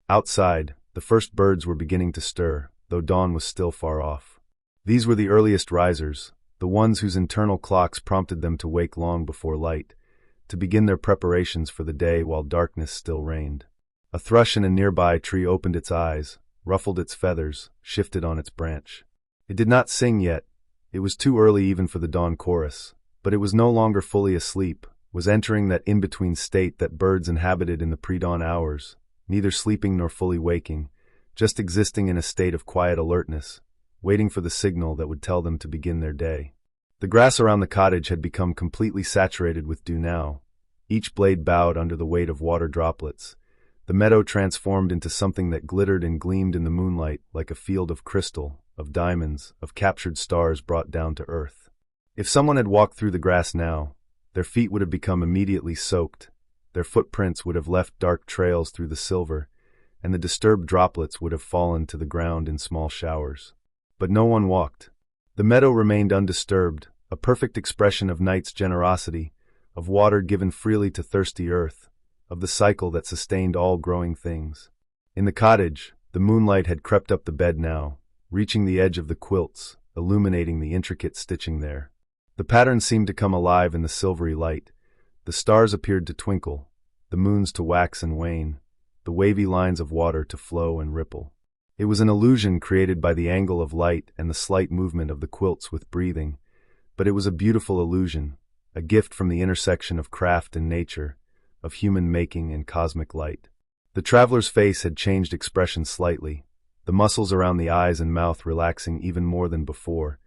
Outside, the first birds were beginning to stir, though dawn was still far off. These were the earliest risers, the ones whose internal clocks prompted them to wake long before light, to begin their preparations for the day while darkness still reigned. A thrush in a nearby tree opened its eyes, ruffled its feathers, shifted on its branch. It did not sing yet. It was too early even for the dawn chorus, But it was no longer fully asleep, was entering that in-between state that birds inhabited in the pre-dawn hours, neither sleeping nor fully waking, just existing in a state of quiet alertness, waiting for the signal that would tell them to begin their day. The grass around the cottage had become completely saturated with dew now. Each blade bowed under the weight of water droplets. The meadow transformed into something that glittered and gleamed in the moonlight like a field of crystal, of diamonds, of captured stars brought down to earth. If someone had walked through the grass now, their feet would have become immediately soaked, their footprints would have left dark trails through the silver, and the disturbed droplets would have fallen to the ground in small showers. But no one walked. The meadow remained undisturbed, a perfect expression of night's generosity, of water given freely to thirsty earth, of the cycle that sustained all growing things. In the cottage, the moonlight had crept up the bed now, reaching the edge of the quilts, illuminating the intricate stitching there. The pattern seemed to come alive in the silvery light. The stars appeared to twinkle, the moons to wax and wane, the wavy lines of water to flow and ripple. It was an illusion created by the angle of light and the slight movement of the quilts with breathing, but it was a beautiful illusion, a gift from the intersection of craft and nature, of human making and cosmic light. The traveler's face had changed expression slightly, the muscles around the eyes and mouth relaxing even more than before,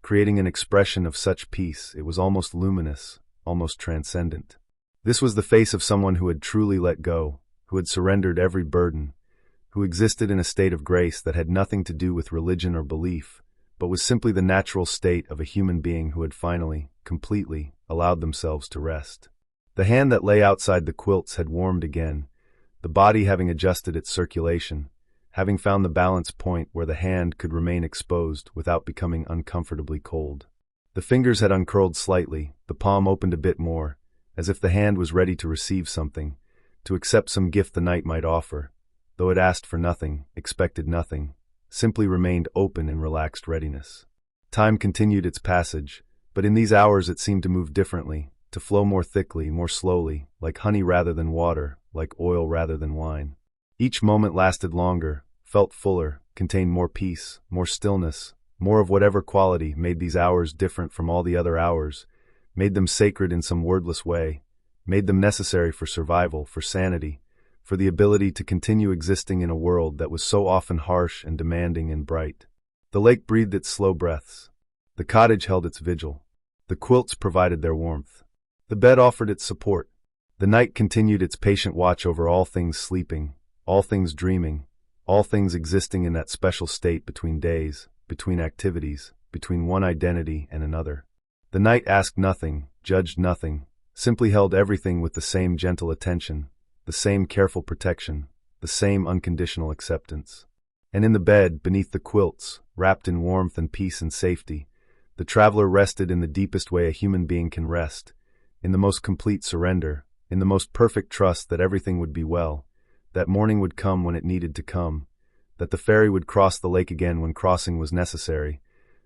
creating an expression of such peace it was almost luminous, almost transcendent. This was the face of someone who had truly let go, who had surrendered every burden, who existed in a state of grace that had nothing to do with religion or belief, but was simply the natural state of a human being who had finally, completely, allowed themselves to rest. The hand that lay outside the quilts had warmed again, the body having adjusted its circulation, having found the balance point where the hand could remain exposed without becoming uncomfortably cold. The fingers had uncurled slightly, the palm opened a bit more, as if the hand was ready to receive something, to accept some gift the night might offer, though it asked for nothing, expected nothing, simply remained open in relaxed readiness. Time continued its passage, but in these hours it seemed to move differently, to flow more thickly, more slowly, like honey rather than water, like oil rather than wine. Each moment lasted longer, felt fuller, contained more peace, more stillness, more of whatever quality made these hours different from all the other hours, made them sacred in some wordless way, made them necessary for survival, for sanity, for the ability to continue existing in a world that was so often harsh and demanding and bright. The lake breathed its slow breaths. The cottage held its vigil. The quilts provided their warmth. The bed offered its support. The night continued its patient watch over all things sleeping, all things dreaming, all things existing in that special state between days, between activities, between one identity and another. The night asked nothing, judged nothing, simply held everything with the same gentle attention, the same careful protection, the same unconditional acceptance. And in the bed, beneath the quilts, wrapped in warmth and peace and safety, the traveler rested in the deepest way a human being can rest, in the most complete surrender, in the most perfect trust that everything would be well, that morning would come when it needed to come, that the ferry would cross the lake again when crossing was necessary,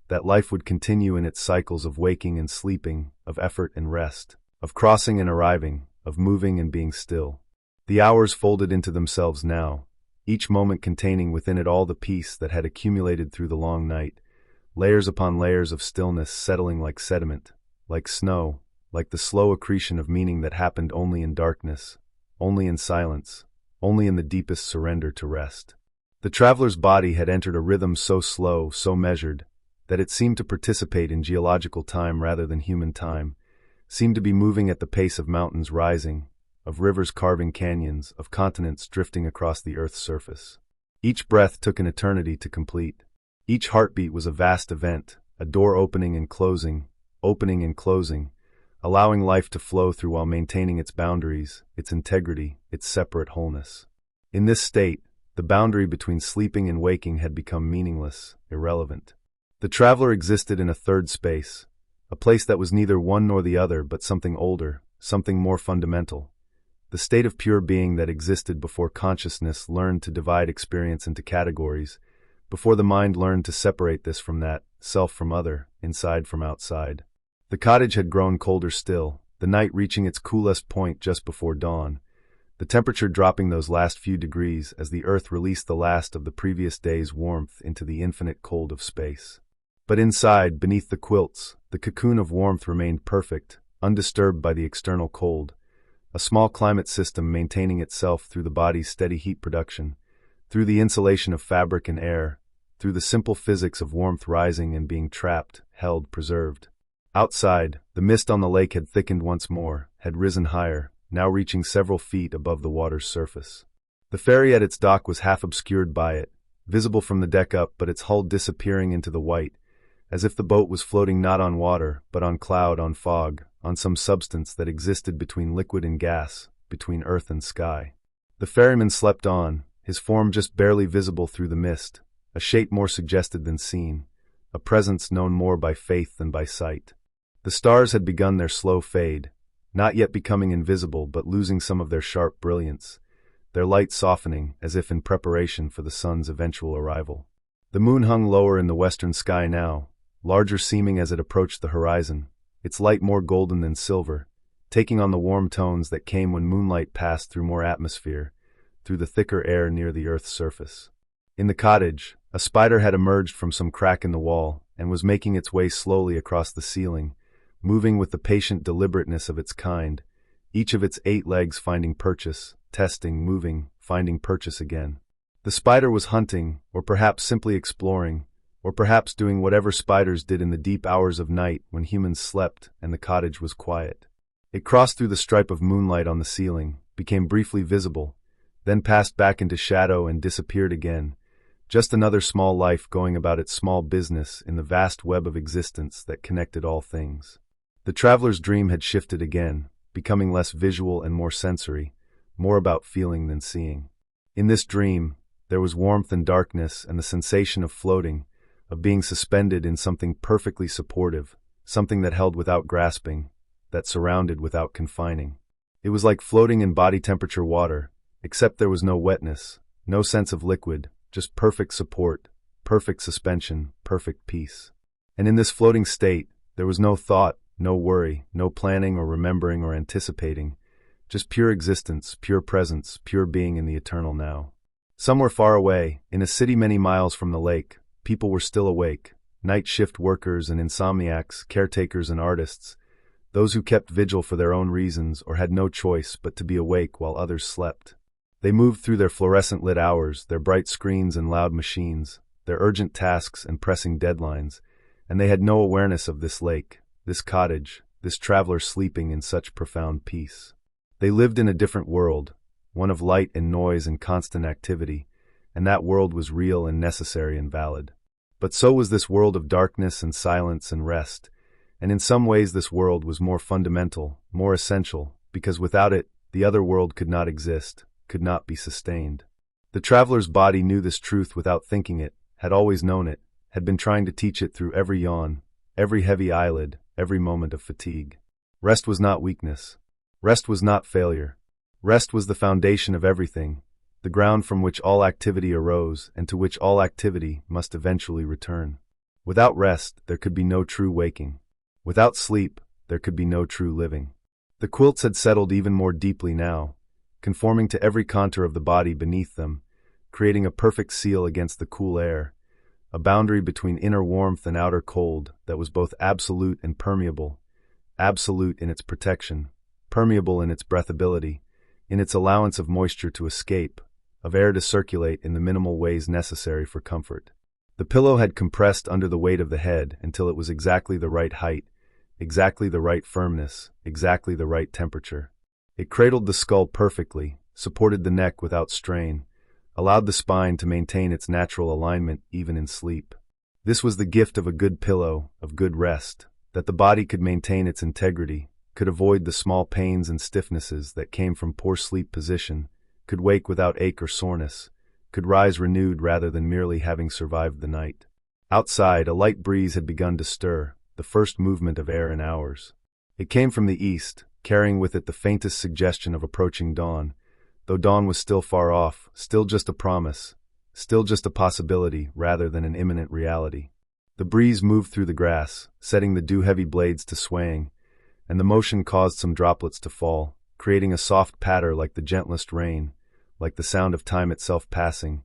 that life would continue in its cycles of waking and sleeping, of effort and rest, of crossing and arriving, of moving and being still. The hours folded into themselves now, each moment containing within it all the peace that had accumulated through the long night, layers upon layers of stillness settling like sediment, like snow, like the slow accretion of meaning that happened only in darkness, only in silence, only in the deepest surrender to rest. The traveler's body had entered a rhythm so slow, so measured, that it seemed to participate in geological time rather than human time, seemed to be moving at the pace of mountains rising, of rivers carving canyons, of continents drifting across the earth's surface. Each breath took an eternity to complete. Each heartbeat was a vast event, a door opening and closing, allowing life to flow through while maintaining its boundaries, its integrity, its separate wholeness. In this state, the boundary between sleeping and waking had become meaningless, irrelevant. The traveler existed in a third space, a place that was neither one nor the other but something older, something more fundamental. The state of pure being that existed before consciousness learned to divide experience into categories, before the mind learned to separate this from that, self from other, inside from outside. The cottage had grown colder still, the night reaching its coolest point just before dawn, the temperature dropping those last few degrees as the earth released the last of the previous day's warmth into the infinite cold of space. But inside, beneath the quilts, the cocoon of warmth remained perfect, undisturbed by the external cold. A small climate system maintaining itself through the body's steady heat production, through the insulation of fabric and air, through the simple physics of warmth rising and being trapped, held, preserved. Outside, the mist on the lake had thickened once more, had risen higher, now reaching several feet above the water's surface. The ferry at its dock was half obscured by it, visible from the deck up, but its hull disappearing into the white, as if the boat was floating not on water, but on cloud, on fog, on some substance that existed between liquid and gas, between earth and sky. The ferryman slept on, his form just barely visible through the mist, a shape more suggested than seen, a presence known more by faith than by sight. The stars had begun their slow fade, not yet becoming invisible but losing some of their sharp brilliance, their light softening as if in preparation for the sun's eventual arrival. The moon hung lower in the western sky now, larger seeming as it approached the horizon, its light more golden than silver, taking on the warm tones that came when moonlight passed through more atmosphere, through the thicker air near the earth's surface. In the cottage, a spider had emerged from some crack in the wall and was making its way slowly across the ceiling, moving with the patient deliberateness of its kind, each of its 8 legs finding purchase, testing, moving, finding purchase again. The spider was hunting, or perhaps simply exploring, or perhaps doing whatever spiders did in the deep hours of night when humans slept and the cottage was quiet. It crossed through the stripe of moonlight on the ceiling, became briefly visible, then passed back into shadow and disappeared again, just another small life going about its small business in the vast web of existence that connected all things. The traveler's dream had shifted again, becoming less visual and more sensory, more about feeling than seeing. In this dream, there was warmth and darkness and the sensation of floating, of being suspended in something perfectly supportive, something that held without grasping, that surrounded without confining. It was like floating in body temperature water, except there was no wetness, no sense of liquid, just perfect support, perfect suspension, perfect peace. And in this floating state, there was no thought, no worry, no planning or remembering or anticipating, just pure existence, pure presence, pure being in the eternal now. Somewhere far away, in a city many miles from the lake, people were still awake, night shift workers and insomniacs, caretakers and artists, those who kept vigil for their own reasons or had no choice but to be awake while others slept. They moved through their fluorescent-lit hours, their bright screens and loud machines, their urgent tasks and pressing deadlines, and they had no awareness of this lake, this cottage, this traveler sleeping in such profound peace. They lived in a different world, one of light and noise and constant activity, and that world was real and necessary and valid. But so was this world of darkness and silence and rest, and in some ways this world was more fundamental, more essential, because without it, the other world could not exist, could not be sustained. The traveler's body knew this truth without thinking it, had always known it, had been trying to teach it through every yawn, every heavy eyelid, every moment of fatigue. Rest was not weakness. Rest was not failure. Rest was the foundation of everything, the ground from which all activity arose and to which all activity must eventually return. Without rest, there could be no true waking. Without sleep, there could be no true living. The quilts had settled even more deeply now, conforming to every contour of the body beneath them, creating a perfect seal against the cool air, a boundary between inner warmth and outer cold that was both absolute and permeable, absolute in its protection, permeable in its breathability, in its allowance of moisture to escape, of air to circulate in the minimal ways necessary for comfort. The pillow had compressed under the weight of the head until it was exactly the right height, exactly the right firmness, exactly the right temperature. It cradled the skull perfectly, supported the neck without strain, allowed the spine to maintain its natural alignment even in sleep. This was the gift of a good pillow, of good rest, that the body could maintain its integrity, could avoid the small pains and stiffnesses that came from poor sleep position, could wake without ache or soreness, could rise renewed rather than merely having survived the night. Outside, a light breeze had begun to stir, the first movement of air in hours. It came from the east, carrying with it the faintest suggestion of approaching dawn, though dawn was still far off, still just a promise, still just a possibility rather than an imminent reality. The breeze moved through the grass, setting the dew-heavy blades to swaying, and the motion caused some droplets to fall, creating a soft patter like the gentlest rain, like the sound of time itself passing,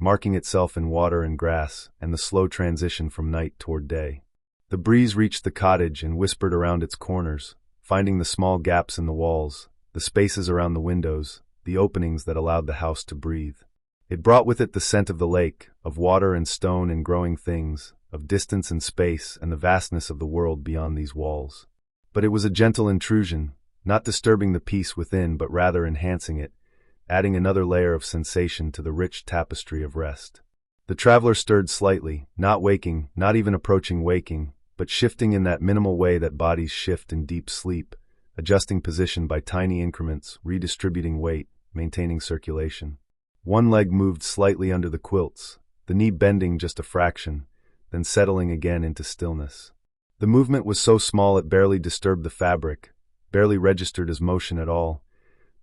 marking itself in water and grass, and the slow transition from night toward day. The breeze reached the cottage and whispered around its corners, finding the small gaps in the walls, the spaces around the windows, the openings that allowed the house to breathe. It brought with it the scent of the lake, of water and stone and growing things, of distance and space and the vastness of the world beyond these walls. But it was a gentle intrusion, not disturbing the peace within but rather enhancing it, adding another layer of sensation to the rich tapestry of rest. The traveler stirred slightly, not waking, not even approaching waking, but shifting in that minimal way that bodies shift in deep sleep, adjusting position by tiny increments, redistributing weight, maintaining circulation. One leg moved slightly under the quilts, the knee bending just a fraction, then settling again into stillness. The movement was so small it barely disturbed the fabric, barely registered as motion at all,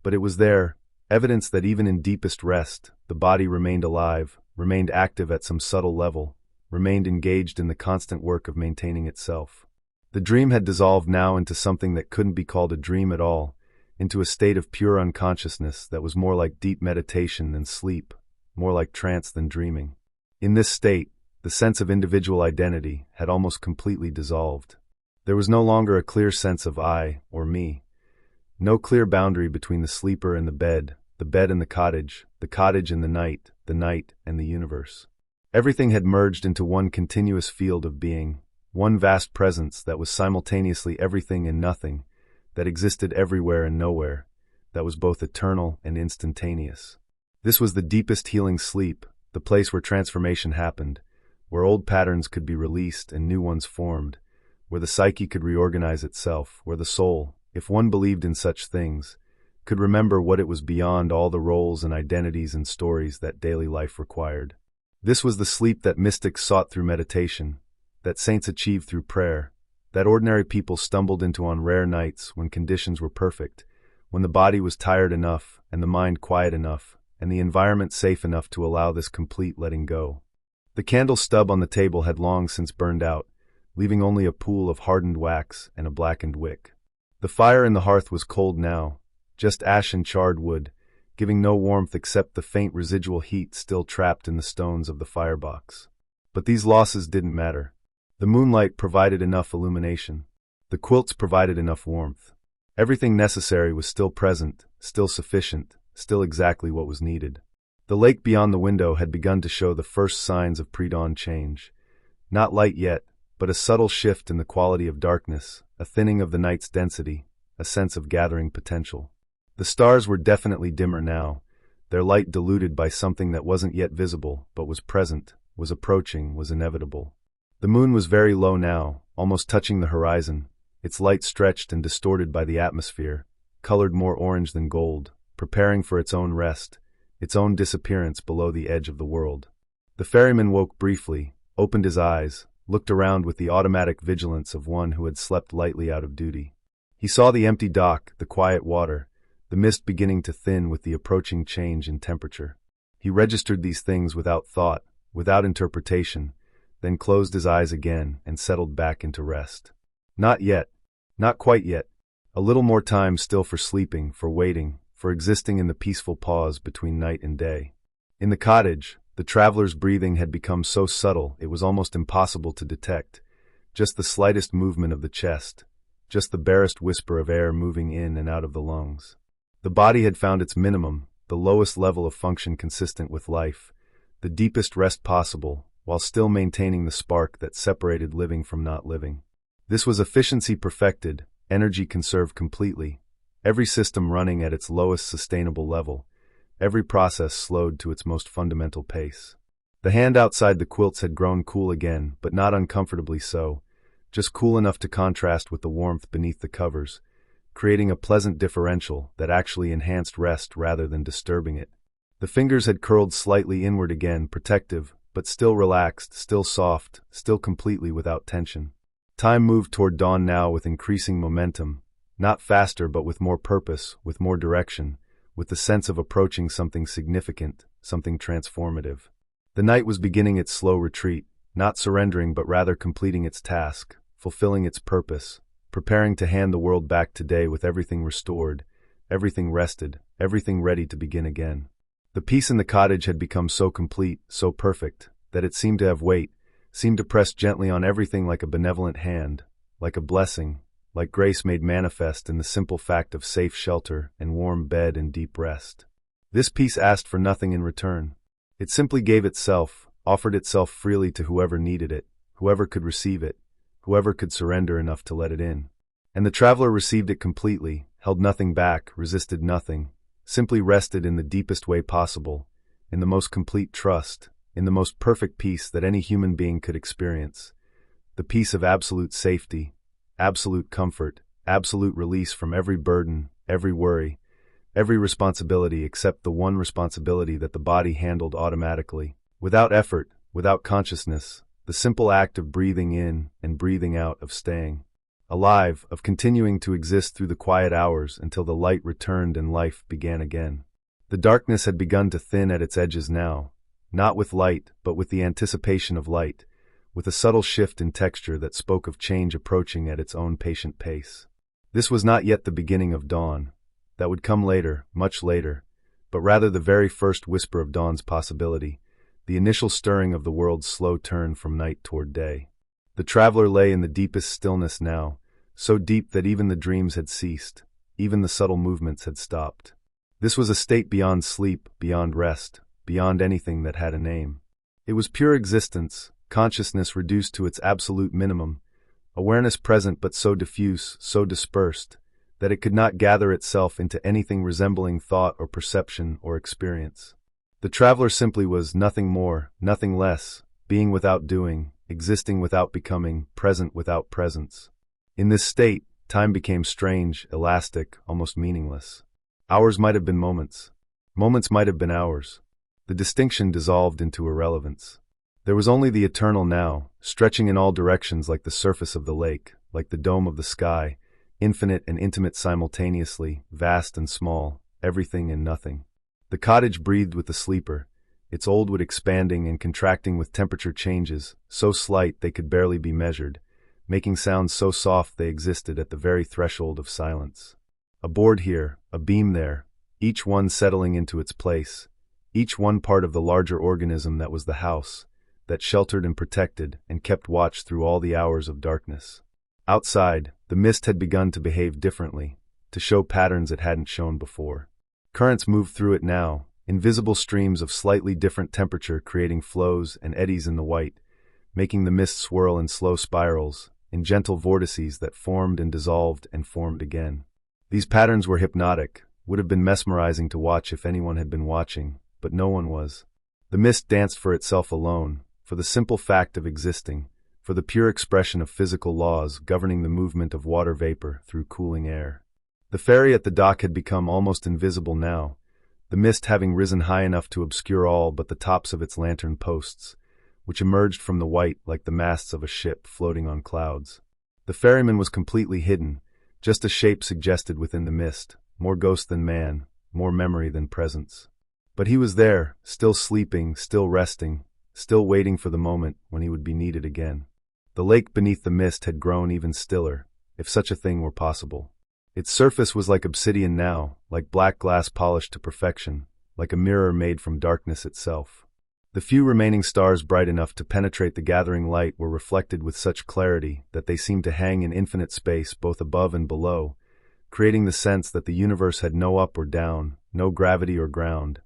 but it was there, evidence that even in deepest rest, the body remained alive, remained active at some subtle level, remained engaged in the constant work of maintaining itself. The dream had dissolved now into something that couldn't be called a dream at all, into a state of pure unconsciousness that was more like deep meditation than sleep, more like trance than dreaming. In this state, the sense of individual identity had almost completely dissolved. There was no longer a clear sense of I or me. No clear boundary between the sleeper and the bed and the cottage and the night and the universe. Everything had merged into one continuous field of being, one vast presence that was simultaneously everything and nothing, that existed everywhere and nowhere, that was both eternal and instantaneous. This was the deepest healing sleep, the place where transformation happened, where old patterns could be released and new ones formed, where the psyche could reorganize itself, where the soul, if one believed in such things, could remember what it was beyond all the roles and identities and stories that daily life required. This was the sleep that mystics sought through meditation, that saints achieved through prayer, that ordinary people stumbled into on rare nights when conditions were perfect, when the body was tired enough and the mind quiet enough and the environment safe enough to allow this complete letting go. The candle stub on the table had long since burned out, leaving only a pool of hardened wax and a blackened wick. The fire in the hearth was cold now, just ash and charred wood, giving no warmth except the faint residual heat still trapped in the stones of the firebox. But these losses didn't matter. The moonlight provided enough illumination. The quilts provided enough warmth. Everything necessary was still present, still sufficient, still exactly what was needed. The lake beyond the window had begun to show the first signs of pre-dawn change. Not light yet, but a subtle shift in the quality of darkness, a thinning of the night's density, a sense of gathering potential. The stars were definitely dimmer now, their light diluted by something that wasn't yet visible, but was present, was approaching, was inevitable. The moon was very low now, almost touching the horizon, its light stretched and distorted by the atmosphere, colored more orange than gold, preparing for its own rest, its own disappearance below the edge of the world. The ferryman woke briefly, opened his eyes, looked around with the automatic vigilance of one who had slept lightly out of duty. He saw the empty dock, the quiet water, the mist beginning to thin with the approaching change in temperature. He registered these things without thought, without interpretation, then closed his eyes again and settled back into rest. Not yet. Not quite yet. A little more time still for sleeping, for waiting, for existing in the peaceful pause between night and day. In the cottage, the traveler's breathing had become so subtle it was almost impossible to detect. Just the slightest movement of the chest, just the barest whisper of air moving in and out of the lungs. The body had found its minimum, the lowest level of function consistent with life, the deepest rest possible, while still maintaining the spark that separated living from not living. This was efficiency perfected, energy conserved completely, every system running at its lowest sustainable level, every process slowed to its most fundamental pace. The hand outside the quilts had grown cool again, but not uncomfortably so, just cool enough to contrast with the warmth beneath the covers, creating a pleasant differential that actually enhanced rest rather than disturbing it. The fingers had curled slightly inward again, protective, but still relaxed, still soft, still completely without tension. Time moved toward dawn now with increasing momentum, not faster but with more purpose, with more direction, with the sense of approaching something significant, something transformative. The night was beginning its slow retreat, not surrendering but rather completing its task, fulfilling its purpose, preparing to hand the world back today with everything restored, everything rested, everything ready to begin again. The peace in the cottage had become so complete, so perfect, that it seemed to have weight, seemed to press gently on everything like a benevolent hand, like a blessing, like grace made manifest in the simple fact of safe shelter and warm bed and deep rest. This peace asked for nothing in return. It simply gave itself, offered itself freely to whoever needed it, whoever could receive it, whoever could surrender enough to let it in. And the traveler received it completely, held nothing back, resisted nothing, simply rested in the deepest way possible, in the most complete trust, in the most perfect peace that any human being could experience, the peace of absolute safety, absolute comfort, absolute release from every burden, every worry, every responsibility except the one responsibility that the body handled automatically, without effort, without consciousness, the simple act of breathing in and breathing out, of staying alive, of continuing to exist through the quiet hours until the light returned and life began again. The darkness had begun to thin at its edges now, not with light, but with the anticipation of light, with a subtle shift in texture that spoke of change approaching at its own patient pace. This was not yet the beginning of dawn. That would come later, much later, but rather the very first whisper of dawn's possibility, the initial stirring of the world's slow turn from night toward day. The traveler lay in the deepest stillness now, so deep that even the dreams had ceased, even the subtle movements had stopped. This was a state beyond sleep, beyond rest, beyond anything that had a name. It was pure existence, consciousness reduced to its absolute minimum, awareness present but so diffuse, so dispersed, that it could not gather itself into anything resembling thought or perception or experience. The traveler simply was nothing more, nothing less, being without doing, existing without becoming, present without presence. In this state, time became strange, elastic, almost meaningless. Hours might have been moments. Moments might have been hours. The distinction dissolved into irrelevance. There was only the eternal now, stretching in all directions like the surface of the lake, like the dome of the sky, infinite and intimate simultaneously, vast and small, everything and nothing. The cottage breathed with the sleeper, its old wood expanding and contracting with temperature changes, so slight they could barely be measured, making sounds so soft they existed at the very threshold of silence. A board here, a beam there, each one settling into its place, each one part of the larger organism that was the house, that sheltered and protected and kept watch through all the hours of darkness. Outside, the mist had begun to behave differently, to show patterns it hadn't shown before. Currents moved through it now, invisible streams of slightly different temperature creating flows and eddies in the white, making the mist swirl in slow spirals, in gentle vortices that formed and dissolved and formed again. These patterns were hypnotic, would have been mesmerizing to watch if anyone had been watching, but no one was. The mist danced for itself alone, for the simple fact of existing, for the pure expression of physical laws governing the movement of water vapor through cooling air. The ferry at the dock had become almost invisible now, the mist having risen high enough to obscure all but the tops of its lantern posts, which emerged from the white like the masts of a ship floating on clouds. The ferryman was completely hidden, just a shape suggested within the mist, more ghost than man, more memory than presence. But he was there, still sleeping, still resting, still waiting for the moment when he would be needed again. The lake beneath the mist had grown even stiller, if such a thing were possible. Its surface was like obsidian now, like black glass polished to perfection, like a mirror made from darkness itself. The few remaining stars bright enough to penetrate the gathering light were reflected with such clarity that they seemed to hang in infinite space both above and below, creating the sense that the universe had no up or down, no gravity or ground,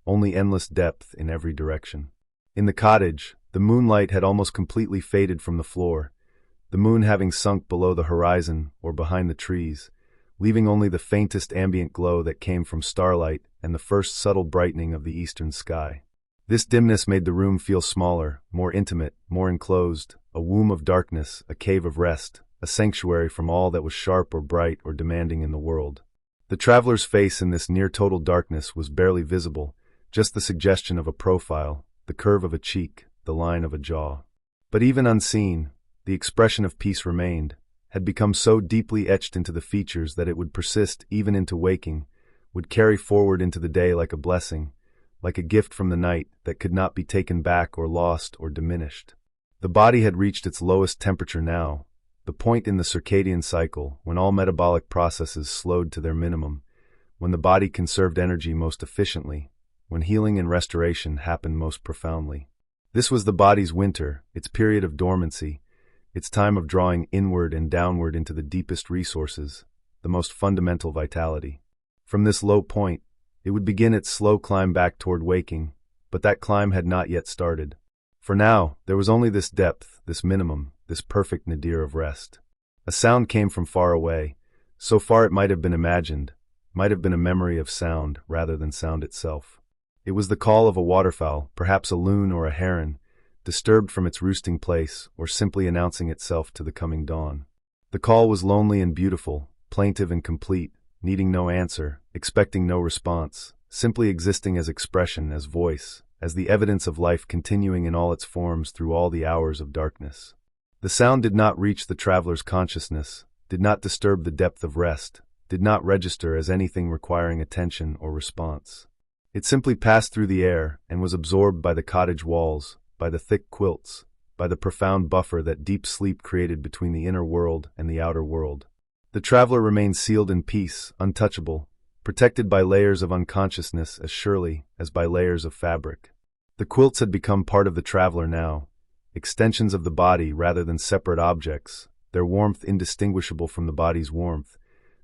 only endless depth in every direction. In the cottage, the moonlight had almost completely faded from the floor, the moon having sunk below the horizon or behind the trees, leaving only the faintest ambient glow that came from starlight and the first subtle brightening of the eastern sky. This dimness made the room feel smaller, more intimate, more enclosed, a womb of darkness, a cave of rest, a sanctuary from all that was sharp or bright or demanding in the world. The traveler's face in this near-total darkness was barely visible, just the suggestion of a profile, the curve of a cheek, the line of a jaw. But even unseen, the expression of peace remained, had become so deeply etched into the features that it would persist even into waking, would carry forward into the day like a blessing, like a gift from the night that could not be taken back or lost or diminished. The body had reached its lowest temperature now, the point in the circadian cycle when all metabolic processes slowed to their minimum, when the body conserved energy most efficiently, when healing and restoration happened most profoundly. This was the body's winter, its period of dormancy, its time of drawing inward and downward into the deepest resources, the most fundamental vitality. From this low point, it would begin its slow climb back toward waking, but that climb had not yet started. For now, there was only this depth, this minimum, this perfect nadir of rest. A sound came from far away, so far it might have been imagined, might have been a memory of sound rather than sound itself. It was the call of a waterfowl, perhaps a loon or a heron, disturbed from its roosting place or simply announcing itself to the coming dawn. The call was lonely and beautiful, plaintive and complete, needing no answer, expecting no response, simply existing as expression, as voice, as the evidence of life continuing in all its forms through all the hours of darkness. The sound did not reach the traveler's consciousness, did not disturb the depth of rest, did not register as anything requiring attention or response. It simply passed through the air and was absorbed by the cottage walls, by the thick quilts, by the profound buffer that deep sleep created between the inner world and the outer world. The traveler remained sealed in peace, untouchable, protected by layers of unconsciousness as surely as by layers of fabric. The quilts had become part of the traveler now, extensions of the body rather than separate objects, their warmth indistinguishable from the body's warmth,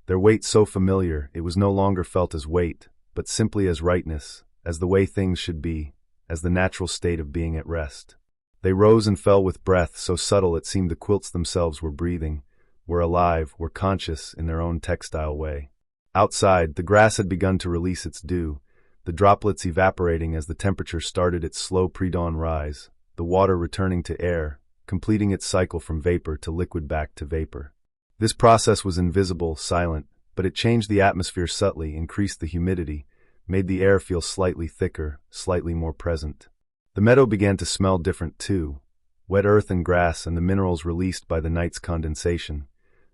their weight so familiar it was no longer felt as weight, but simply as rightness, as the way things should be, as the natural state of being at rest. They rose and fell with breath so subtle it seemed the quilts themselves were breathing, were alive, were conscious in their own textile way. Outside, the grass had begun to release its dew, the droplets evaporating as the temperature started its slow pre-dawn rise, the water returning to air, completing its cycle from vapor to liquid back to vapor. This process was invisible, silent, but it changed the atmosphere subtly, increased the humidity, made the air feel slightly thicker, slightly more present. The meadow began to smell different too, wet earth and grass and the minerals released by the night's condensation,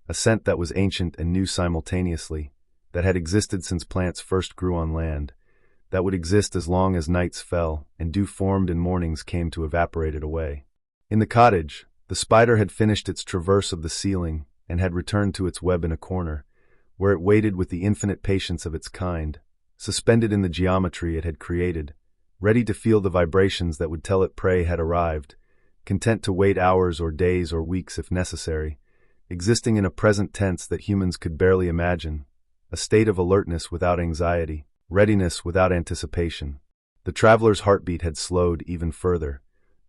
a scent that was ancient and new simultaneously, that had existed since plants first grew on land, that would exist as long as nights fell and dew formed and mornings came to evaporate it away. In the cottage, the spider had finished its traverse of the ceiling and had returned to its web in a corner, where it waited with the infinite patience of its kind, suspended in the geometry it had created, ready to feel the vibrations that would tell it prey had arrived, content to wait hours or days or weeks if necessary, existing in a present tense that humans could barely imagine, a state of alertness without anxiety, readiness without anticipation. The traveler's heartbeat had slowed even further,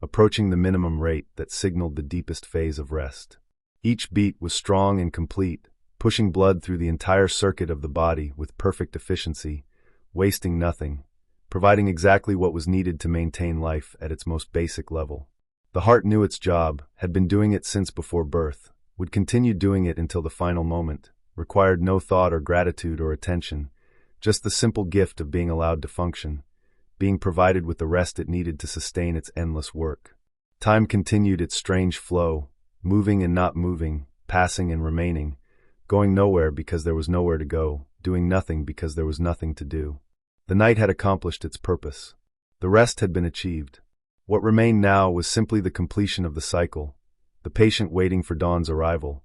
approaching the minimum rate that signaled the deepest phase of rest. Each beat was strong and complete, pushing blood through the entire circuit of the body with perfect efficiency, wasting nothing, providing exactly what was needed to maintain life at its most basic level. The heart knew its job, had been doing it since before birth, would continue doing it until the final moment, required no thought or gratitude or attention, just the simple gift of being allowed to function, being provided with the rest it needed to sustain its endless work. Time continued its strange flow, moving and not moving, passing and remaining, going nowhere because there was nowhere to go, doing nothing because there was nothing to do. The night had accomplished its purpose. The rest had been achieved. What remained now was simply the completion of the cycle, the patient waiting for dawn's arrival,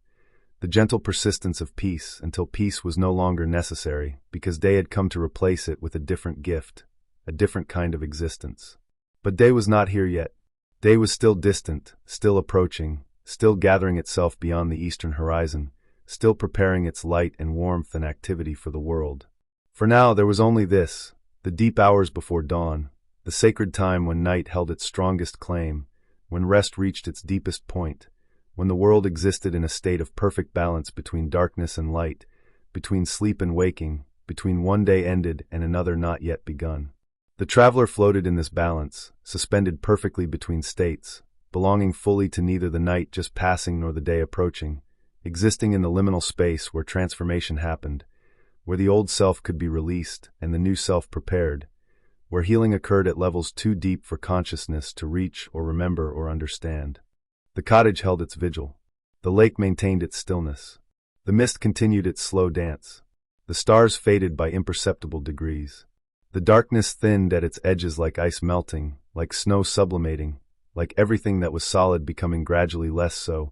the gentle persistence of peace until peace was no longer necessary because day had come to replace it with a different gift, a different kind of existence. But day was not here yet. Day was still distant, still approaching, still gathering itself beyond the eastern horizon, still preparing its light and warmth and activity for the world. For now there was only this, the deep hours before dawn, the sacred time when night held its strongest claim, when rest reached its deepest point, when the world existed in a state of perfect balance between darkness and light, between sleep and waking, between one day ended and another not yet begun. The traveler floated in this balance, suspended perfectly between states, belonging fully to neither the night just passing nor the day approaching, existing in the liminal space where transformation happened, where the old self could be released and the new self prepared, where healing occurred at levels too deep for consciousness to reach or remember or understand. The cottage held its vigil. The lake maintained its stillness. The mist continued its slow dance. The stars faded by imperceptible degrees. The darkness thinned at its edges like ice melting, like snow sublimating, like everything that was solid becoming gradually less so,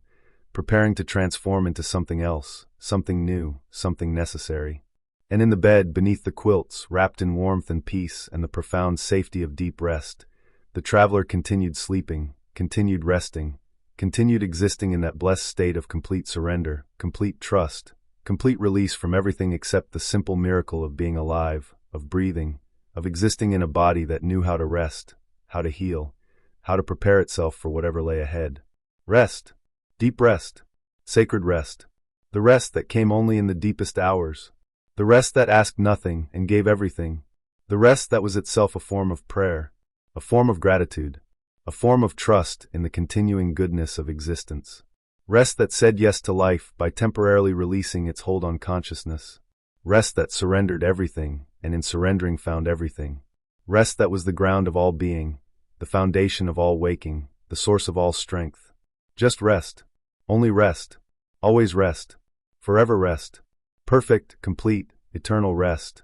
preparing to transform into something else, something new, something necessary. And in the bed, beneath the quilts, wrapped in warmth and peace and the profound safety of deep rest, the traveler continued sleeping, continued resting, continued existing in that blessed state of complete surrender, complete trust, complete release from everything except the simple miracle of being alive, of breathing, of existing in a body that knew how to rest, how to heal, how to prepare itself for whatever lay ahead. Rest. Deep rest. Sacred rest. The rest that came only in the deepest hours. The rest that asked nothing and gave everything. The rest that was itself a form of prayer, a form of gratitude, a form of trust in the continuing goodness of existence. Rest that said yes to life by temporarily releasing its hold on consciousness. Rest that surrendered everything and in surrendering found everything. Rest that was the ground of all being, the foundation of all waking, the source of all strength. Just rest. Only rest. Always rest. Forever rest. Perfect, complete, eternal rest.